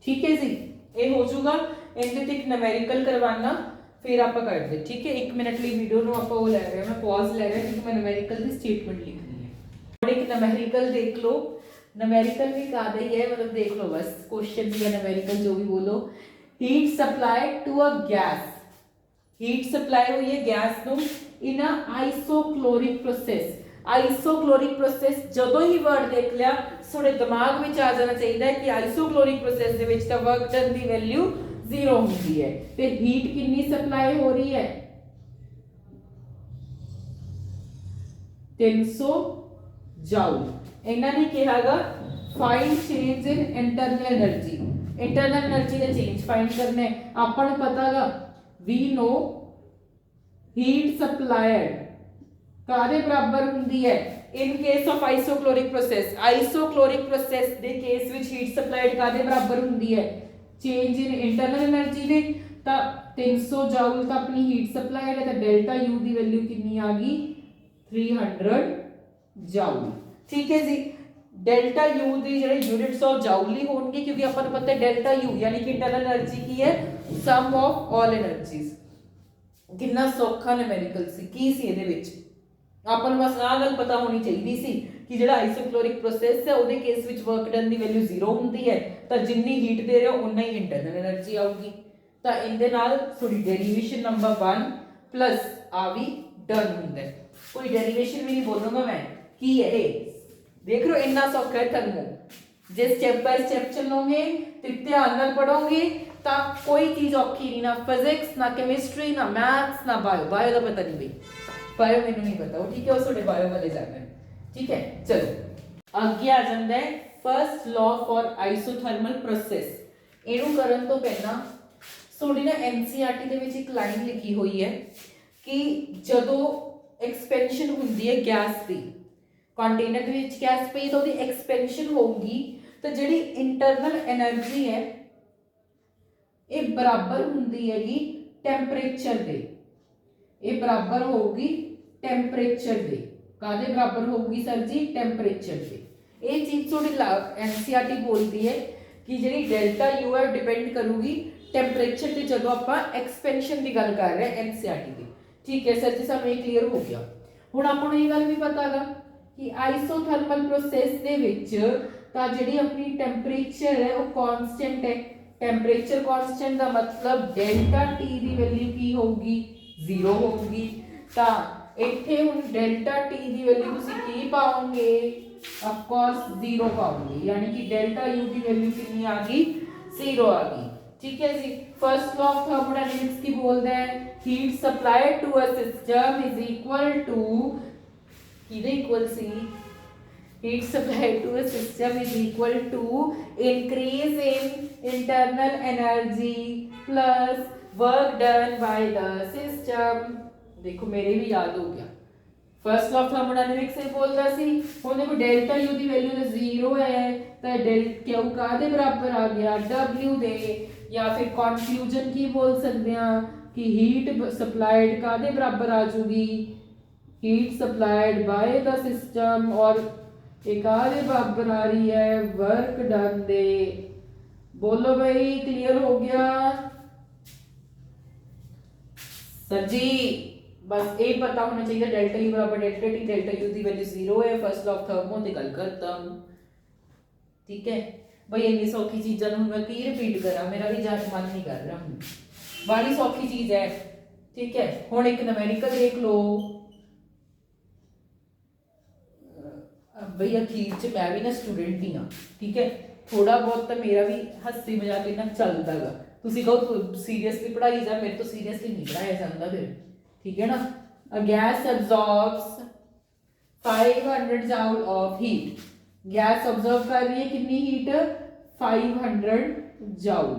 ठीक है जी, ये हो जाऊगा इनके एक न्यूमेरिकल करवाना फिर आप कर दे। ठीक है, 1 मिनट लिए वीडियो नो आप वो ले रहे हैं, मैं पॉज ले रहा हूं क्योंकि मैं न्यूमेरिकल की स्टेटमेंट लिखनी है। और एक न्यूमेरिकल देख लो, न्यूमेरिकल भी कादा ही है, मतलब देख लो बस क्वेश्चन या न्यूमेरिकल जो भी बोलो। Heat supplied to a gas, heat supply हुई है गैस ਨੂੰ इन अ आइसोक्लोरिक प्रोसेस। आइसोक्लोरिक प्रोसेस ਜਦੋਂ ਹੀ वर्ड देख लिया ਤੁਹਾਡੇ दिमाग ਵਿੱਚ आ जाना चाहिए कि आइसोक्लोरिक प्रोसेस ਦੇ ਵਿੱਚ ਤਾਂ वर्क डन ਦੀ वैल्यू 0 ਹੁੰਦੀ है ਤੇ हीट कितनी सप्लाई हो रही है 300 जूल। ਇਹਨਾਂ ਨੇ ਕਿਹਾਗਾ find change in internal energy, internal energy ਦਾ चेंज फाइंड करना है। ਆਪਾਂ ਨੂੰ ਪਤਾਗਾ we know heat supplied कादे बराबर हुंदी है in case of isochoric process. Isochoric process दे केस विच हीट सप्लाइड कादे बराबर हुंदी है चेंज इन इंटरनल एनर्जी दे। ता 300 जूल ता अपनी हीट सप्लाइड है, तो डेल्टा यू दी वैल्यू कितनी आ गई 300 जूल। ठीक है जी, डेल्टा यू दी जेडे यूनिट्स ऑफ जूल ही होंगे क्योंकि अपन पता है डेल्टा यू यानी कि इंटरनल एनर्जी की है सम ऑफ ऑल एनर्जीज। कितना सौखा न्यूमेरिकल सी की सी ਇਹਦੇ ਵਿੱਚ ਆਪਾਂ ਨੂੰ ਬਸ ਆਹ ਗੱਲ ਪਤਾ ਹੋਣੀ ਚਾਹੀਦੀ ਸੀ ਕਿ ਜਿਹੜਾ ਆਈਸੋਕਲੋਰਿਕ ਪ੍ਰੋਸੈਸ ਹੈ ਉਹਦੇ ਕੇਸ ਵਿੱਚ ਵਰਕ ਡਨ ਦੀ ਵੈਲਿਊ 0 ਹੁੰਦੀ ਹੈ, ਤਾਂ ਜਿੰਨੀ ਹੀਟ ਦੇ ਰਹੇ ਹੋ ਉਨਾ ਹੀ ਇੰਟਰਨਲ એનર્ਜੀ ਆਊਗੀ। ਤਾਂ ਇਹਦੇ ਨਾਲ ਥੋੜੀ ਡੈਰੀਵੇਸ਼ਨ ਨੰਬਰ 1 ਪਲਸ ਆ ਵੀ ਡਨ ਹੁੰਦਾ ਹੈ। ਕੋਈ ਡੈਰੀਵੇਸ਼ਨ ਵੀ ਨਹੀਂ ਬੋਲੂੰਗਾ ਮੈਂ, ਕੀ ਹੈ ਇਹ देख लो इतना सौखा है thermo. J step by step चलोगे तो ध्यान नाल पढ़ोगे तो कोई चीज औखी नहीं, ना फिजिक्स ना केमिस्ट्री ना मैथ्स ना बायो। बायो का पता नहीं भाई, बायो मैनू नहीं पता वो, ठीक है उस बायो वाले जाना है। ठीक है चलो आगे आ जाता है first law for isothermal process. इनू करन तो पहला थोड़ी ना एनसीईआरटी दे विच एक लाइन लिखी हुई है कि जदों एक्सपेंशन हुंदी है गैस दी कंटेनर ਦੇ ਵਿੱਚ ਗੈਸ ਪਈ ਤਾਂ ਉਹਦੀ ਐਕਸਪੈਂਸ਼ਨ ਹੋਊਗੀ, ਤਾਂ ਜਿਹੜੀ ਇੰਟਰਨਲ એનર્ਜੀ ਹੈ ਇਹ ਬਰਾਬਰ ਹੁੰਦੀ ਹੈਗੀ ਟੈਂਪਰੇਚਰ ਦੇ। ਇਹ ਬਰਾਬਰ ਹੋਊਗੀ ਟੈਂਪਰੇਚਰ ਦੇ। ਕਾਦੇ ਬਰਾਬਰ ਹੋਊਗੀ ਸਰ ਜੀ ਟੈਂਪਰੇਚਰ ਦੇ। ਇਹ ਚੀਜ਼ ਥੋੜੀ ਐਨਸੀਈਆਰਟੀ ਬੋਲਦੀ ਹੈ ਕਿ ਜਿਹੜੀ ਡੈਲਟਾ ਯੂ ਹੈ ਡਿਪੈਂਡ ਕਰੂਗੀ ਟੈਂਪਰੇਚਰ ਤੇ ਜਦੋਂ ਆਪਾਂ ਐਕਸਪੈਂਸ਼ਨ ਦੀ ਗੱਲ ਕਰ ਰਹੇ ਹਾਂ ਐਨਸੀਈਆਰਟੀ ਦੀ। ਠੀਕ ਹੈ ਸਰ ਜੀ, ਸਾਨੂੰ ਇਹ ਕਲੀਅਰ ਹੋ ਗਿਆ। ਹੁਣ ਆਪਾਂ ਨੂੰ ਇਹ ਗੱਲ ਵੀ ਪਤਾ ਹੈਗਾ कि आइसोथर्मल प्रोसेस दे विच ता जिहड़ी अपनी टेंपरेचर है वो कांस्टेंट है। टेंपरेचर कांस्टेंट का मतलब डेल्टा टी दी वैल्यू की होगी 0 होगी। ता इत्थे हुण डेल्टा टी दी वैल्यू तुसीं की पाओगे ऑफ कोर्स 0 पाओगे, यानी कि डेल्टा यू की वैल्यू कितनी आ गई 0 आ गई। ठीक है जी, फर्स्ट लॉ ऑफ थर्मोडायनेमिक्स की बोलते हैं heat supplied to a system is equal to किधे इक्वल सी heat supplied to a system is equal to increase in internal energy plus work done by the system। देखो मेरे भी याद हो गया फर्स्ट लॉ ऑफ थर्मोडायनेमिक्स से बोलता सी हुण देखो डेल्टा यू दी वैल्यू तो 0 है तो डेल क्यू कादे बराबर आ गया W दे, या फिर कन्फ्यूजन की बोल सकते हैं कि हीट सप्लाइड कादे बराबर आ जाऊगी heat supplied by the system और एक आधे बराबर आ रही है वर्क डन दे। बोलो भाई क्लियर हो गया सर जी, बस ये पता होना चाहिए डेल्टा यू बराबर डेल्टा टी, डेल्टा यू की वैल्यू 0 है, फर्स्ट लॉ ऑफ थर्मो ते गल करता हूं। ठीक है भाई, इन्नी सौखी चीज़ों को मैं की रिपीट करा, मेरा भी जान मन नहीं कर रहा हूँ, बड़ी सौखी चीज़ है। ठीक है हुण एक न्यूमेरिकल देख लो भई, अखीर च मैं भी ना स्टूडेंट ही हाँ। ठीक है थोड़ा बहुत तो मेरा भी हंसी मजाक इन्ना चलता गा, तुसी कहो सीरियसली पढ़ाई जा, मेरे तो सीरियसली नहीं पढ़ाया जाता फिर। ठीक है ना, a gas absorbs 500 joule of heat, gas observe कर रही है कितनी हीट 500 जूल,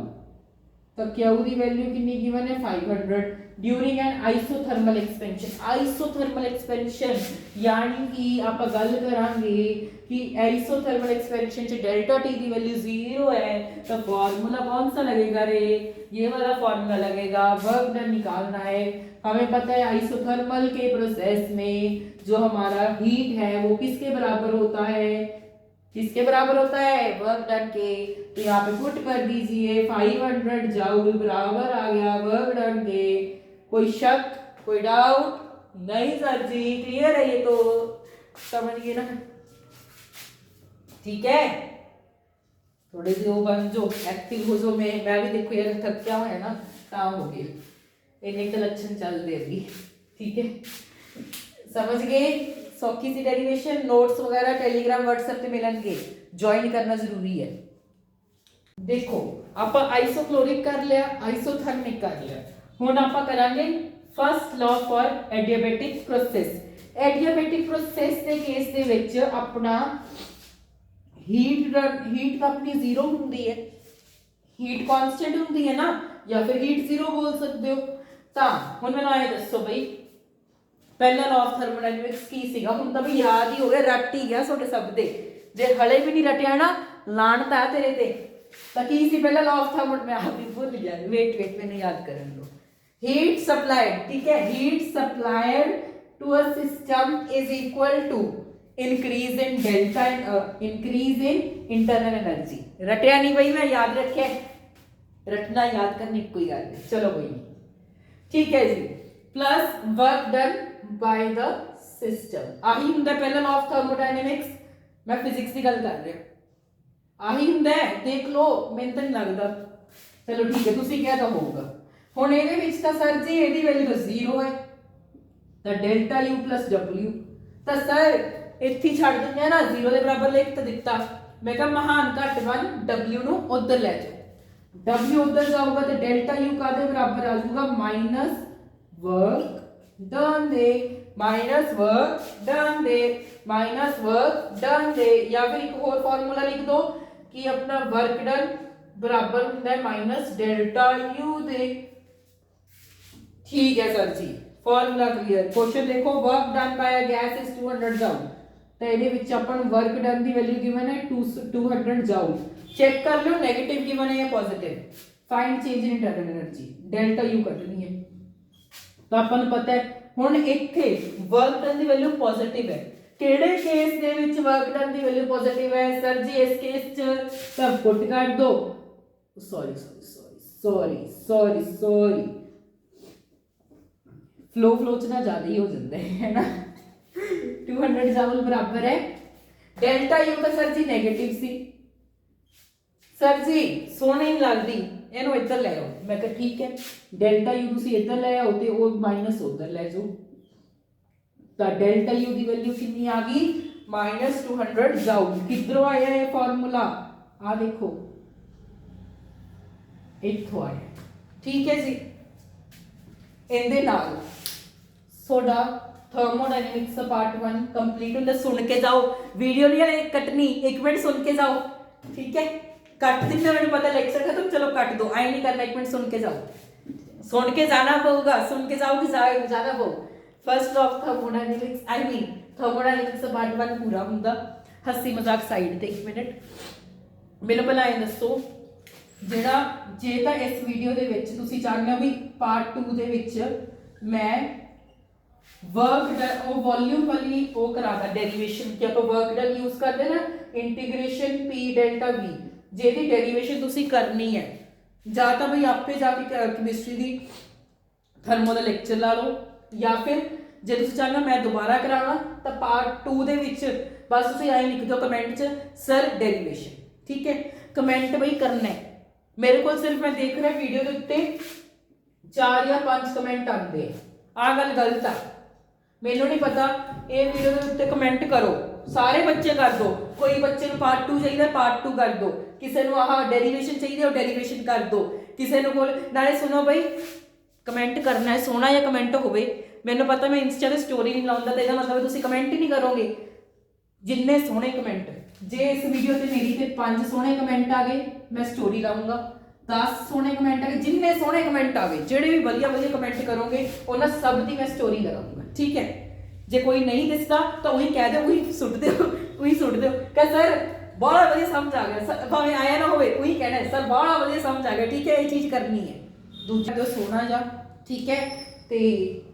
तो क्यू की वैल्यू कितनी गिवन है 500 during an isothermal expansion. Isothermal expansion यानी कि आप गल करांगे कि आइसोथर्मल एक्सपेंशन च डेल्टा टी की वैल्यू 0 है, तो फॉर्मूला कौन सा लगेगा रे, ये वाला फॉर्मूला लगेगा, वर्क डन निकालना है। हमें पता है आइसोथर्मल के प्रोसेस में जो हमारा हीट है वो किसके बराबर होता है, किसके बराबर होता है, वर्क डन के। तो यहाँ पे पुट कर दीजिए 500 जूल बराबर आ गया वर्क डन के। कोई शक कोई डाउट नहीं सर जी, क्लियर है ये तो, समझ गए ना। ठीक है थोड़े से वो बन जो एक्टिव हो जो, मैं भी देखो यार थक क्या है ना, काम हो गया इन्हें तो लक्षण चल दे अभी। ठीक है समझ गए, सौखी सी डेरिवेशन, नोट्स वगैरह टेलीग्राम व्हाट्सएप पे मिलेंगे, ज्वाइन करना जरूरी है। देखो आप आइसोक्लोरिक कर लिया, आइसोथर्मिक कर लिया, हुण आप करांगे first law for adiabatic process. Adiabatic process के केस दे विच अपना हीट अपनी 0 हुंदी है, हीट कांस्टेंट हुंदी है ना, या फिर हीट 0 बोल सकते हो। तो हुण मैनूं आए दसो बई पहला लॉ ऑफ थर्मोडायनेमिक्स की सीगा, हुण तां भी याद ही हो गया, रट ही गया तुहाडे सब दे, जे हले भी नहीं रटिया ना लानत है तेरे ते। तां की सी पहला लॉ ऑफ थर्मो, मैं आप भी भूल गया, वेट मैंने याद करन दो। हीट सप्लाइड, ठीक है, heat supplied to a system is equal to increase in delta, increase in internal energy. रटिया नहीं भाई, मैं याद रखे, रटना याद करने कोई गल नहीं, चलो कोई नहीं। ठीक है जी, plus work done by the system, आही हुंदा पहला लॉ ऑफ थर्मोडायनेमिक्स, मैं फिजिक्स की गल कर रहा, आही हुंदा है, देख लो मैंने तो नहीं लगता। चलो ठीक है तुसी क्या कहोगे हुण इहदे विच तां सर जी इहदी वैल्यू तो 0 है, तो डेल्टा यू प्लस डब्ल्यू, तो सर इत्थे छड़ दिंदे ना 0 के बराबर लिख तो दिता, मैं कहा महान घट 1 डब्ल्यू नु उधर ले जाओ, डब्ल्यू उधर जाऊगा तो डेल्टा यू का बराबर आ जाऊगा माइनस वर्क डन दे, माइनस वर्क डन दे, माइनस वर्क डन दे, या फिर एक और फॉर्मूला लिख दो कि अपना वर्क डन बराबर होता है माइनस डेल्टा यू दे। ठीक है सर जी, फॉर्मूला क्लियर। क्वेश्चन देखो, work done bye a gas is 200 joule, तो ਇਹਦੇ ਵਿੱਚ ਆਪਾਂ ਨੂੰ वर्क डन ਦੀ ਵੈਲਿਊ ਗਿਵਨ ਹੈ 200 जूल। चेक कर लो नेगेटिव गिवन है या positive, find change in internal energy, delta U कटनी है। तो अपन पता है हुण इत्थे वर्क डन की वैल्यू पॉजिटिव है, किहड़े केस दे विच वर्क डन की वैल्यू पॉजिटिव है सर जी, इस केस च सब पुट कर दो, sorry sorry sorry sorry sorry sorry flow च ना ज्यादा ही हो जाता है ना। 200 जूल बराबर है डेल्टा यू का सर जी नेगेटिव सी, सर जी सोने नहीं लगती, इनू इधर ले आओ, मैं कहा ठीक है डेल्टा यू तुसी इधर ले आओ ते वो माइनस उधर ले जाओ, तो डेल्टा यू की वैल्यू कितनी आ गई माइनस 200 जूल। किधरों आया ये फॉर्मूला, आ देखो इथों आया। ठीक है जी, इहदे नाल सोडा थर्मोडायनेमिक्स पार्ट 1 कंप्लीट होता, सुन के जाओ, वीडियो नहीं कटनी, 1 मिनट सुन के जाओ। ठीक है कट दिखना, मैंने पता लेक्चर खत्म, चलो कट दो, आई नहीं करना, 1 मिनट सुन के जाओ, सुन के जाना पड़ेगा, सुन के जाओगे जाना पो। First of thermodynamics I mean thermodynamics part 1 पूरा हुंदा, हंसी मजाक साइड ते 1 मिनट मेरे भला ये दसो जेड़ा जे तां इस वीडियो दे विच तुसीं चाहते हो भी पार्ट 2 दे विच मैं वर्क वॉल्यूम वाली वो कराता डेरिवेशन कि आप वर्क डन यूज करते ना, इंटीग्रेशन पी डेल्टा वी, जेदी डेरिवेशन तुसी करनी है, या तो भाई आपे जाके केमिस्ट्री दी थर्मो दा लेक्चर ला लो, ਜਾਂ ਫਿਰ ਜੇ ਤੁਸੀਂ ਚਾਹੁੰਦੇ ਹੋ ਮੈਂ ਦੁਬਾਰਾ ਕਰਾਵਾਂ ਤਾਂ ਪਾਰਟ 2 ਦੇ ਵਿੱਚ ਬਸ ਤੁਸੀਂ ਐਂ ਲਿਖ ਦਿਓ ਕਮੈਂਟ 'ਚ ਸਰ ਡੈਰੀਵੇਸ਼ਨ। ਠੀਕ ਹੈ, ਕਮੈਂਟ ਬਈ ਕਰਨਾ ਹੈ। ਮੇਰੇ ਕੋਲ ਸਿਰਫ ਮੈਂ ਦੇਖ ਰਿਹਾ ਵੀਡੀਓ ਦੇ ਉੱਤੇ 4 ਜਾਂ 5 ਕਮੈਂਟ ਆਉਂਦੇ ਆ ਗੱਲ ਗਲਤ ਆ, ਮੈਨੂੰ ਨਹੀਂ ਪਤਾ। ਇਹ ਵੀਡੀਓ ਦੇ ਉੱਤੇ ਕਮੈਂਟ ਕਰੋ, ਸਾਰੇ ਬੱਚੇ ਕਰ ਦੋ। ਕੋਈ ਬੱਚੇ ਨੂੰ ਪਾਰਟ 2 ਚਾਹੀਦਾ ਪਾਰਟ 2 ਕਰ ਦੋ, ਕਿਸੇ ਨੂੰ ਆਹ ਡੈਰੀਵੇਸ਼ਨ ਚਾਹੀਦੀ ਉਹ ਡੈਰੀਵੇਸ਼ਨ ਕਰ ਦੋ, ਕਿਸੇ ਨੂੰ ਕੋਲ ਨਾਲੇ ਸੁਣੋ ਬਈ ਕਮੈਂਟ ਕਰਨਾ ਹੈ, ਸੋਹਣਾ ਜਿਹਾ ਕਮੈਂਟ ਹੋਵੇ। ਮੈਨੂੰ ਪਤਾ ਮੈਂ ਇੰਸਟਾ ਤੇ ਸਟੋਰੀ ਨਹੀਂ ਲਾਉਂਦਾ ਤਾਂ ਇਹਦਾ ਮਤਲਬ ਤੁਸੀਂ ਕਮੈਂਟ ਹੀ ਨਹੀਂ ਕਰੋਗੇ। ਜਿੰਨੇ ਸੋਹਣੇ ਕਮੈਂਟ, ਜੇ ਇਸ ਵੀਡੀਓ ਤੇ ਮੇਰੀ ਤੇ 5 ਸੋਹਣੇ ਕਮੈਂਟ ਆ ਗਏ ਮੈਂ ਸਟੋਰੀ ਲਾਉਂਗਾ, 10 ਸੋਹਣੇ ਕਮੈਂਟ ਆ ਗਏ, ਜਿੰਨੇ ਸੋਹਣੇ ਕਮੈਂਟ ਆ ਗਏ, ਜਿਹੜੇ ਵੀ ਵਧੀਆ ਵਧੀਆ ਕਮੈਂਟ ਕਰੋਗੇ ਉਹਨਾਂ ਸਭ ਦੀ ਮੈਂ ਸਟੋਰੀ ਲਗਾਉਂਗਾ। ਠੀਕ ਹੈ, ਜੇ ਕੋਈ ਨਹੀਂ ਦਿਸਦਾ ਤਾਂ ਉਹੀ ਕਹਿ ਦਿਓ, ਉਹੀ ਸੁੱਟ ਦਿਓ, ਉਹੀ ਸੁੱਟ ਦਿਓ ਕਿ ਸਰ ਬੜਾ ਵਧੀਆ ਸਮਝ ਆ ਗਿਆ, ਭਾਵੇਂ ਆਇਆ ਨਾ ਹੋਵੇ ਉਹੀ ਕਹਿਣਾ ਸਰ ਬੜਾ ਵਧੀਆ ਸਮਝ ਆ ਗਿਆ। ਠੀਕ ਹੈ, ਇਹ ਚੀਜ਼ ਕਰਨੀ ਹੈ। ਦੂਜਾ ਜੋ ਸੋਹਣਾ ਜਾ, ਠੀਕ ਹੈ, ਤੇ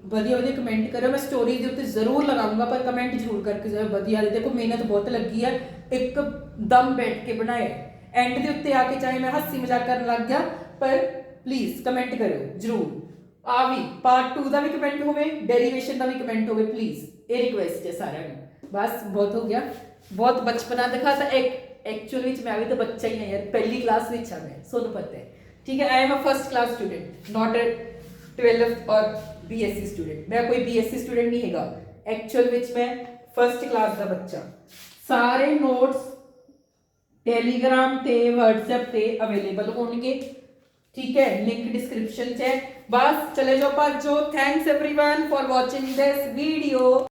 ਵਧੀਆ ਵਧੀਆ ਕਮੈਂਟ ਕਰਿਓ। ਮੈਂ ਸਟੋਰੀ ਦੇ ਉੱਤੇ ਜ਼ਰੂਰ ਲਗਾਉਂਗਾ ਪਰ ਕਮੈਂਟ ਜ਼ਰੂਰ ਕਰਕੇ ਜਾਓ ਵਧੀਆ। ਦੇਖੋ ਮਿਹਨਤ ਬਹੁਤ ਲੱਗੀ ਹੈ, ਇੱਕ ਦਮ ਬੈਠ ਕੇ ਬਣਾਇਆ। ਐਂਡ ਦੇ ਉੱਤੇ ਆ ਕੇ ਚਾਹੇ ਮੈਂ ਹੱਸੀ ਮਜ਼ਾਕ ਕਰਨ ਲੱਗ ਗਿਆ ਪਰ ਪਲੀਜ਼ ਕਮੈਂਟ ਕਰਿਓ ਜ਼ਰੂਰ। ਆ ਵੀ ਪਾਰਟ 2 ਦਾ ਵੀ ਕਮੈਂਟ ਹੋਵੇ, ਡੈਰੀਵੇਸ਼ਨ ਦਾ ਵੀ ਕਮੈਂਟ ਹੋਵੇ ਪਲੀਜ਼, ਇਹ ਰਿਕੁਐਸਟ ਹੈ ਸਾਰਿਆਂ ਨੂੰ। ਬਸ ਬਹੁਤ ਹੋ ਗਿਆ, ਬਹੁਤ ਬਚਪਨਾ ਦਿਖਾਤਾ। ਐਕਚੁਅਲ ਵਿੱਚ ਮੈਂ ਵੀ ਤਾਂ ਬੱਚਾ ਹੀ ਹਾਂ ਯਾਰ, ਪਹਿਲੀ ਕਲਾਸ ਵਿੱਚ ਹਾਂ ਮੈਂ, ਤੁਹਾਨੂੰ ਪਤਾ ਹੈ। ਠੀਕ ਹੈ, I am a first class student, not a 12th ਔਰ BSc ਸਟੂਡੈਂਟ। ਮੈਂ ਕੋਈ BSc ਸਟੂਡੈਂਟ ਨਹੀਂ ਹੈਗਾ, ਐਕਚੁਅਲ ਵਿੱਚ ਮੈਂ ਫਸਟ ਕਲਾਸ ਦਾ ਬੱਚਾ। ਸਾਰੇ ਨੋਟਸ ਟੈਲੀਗ੍ਰਾਮ ਤੇ WhatsApp ਤੇ ਅਵੇਲੇਬਲ ਹੋਣਗੇ। ठीक है, लिंक डिस्क्रिप्शन से। बस चले जाओ, पर जो thanks everyone for watching this video.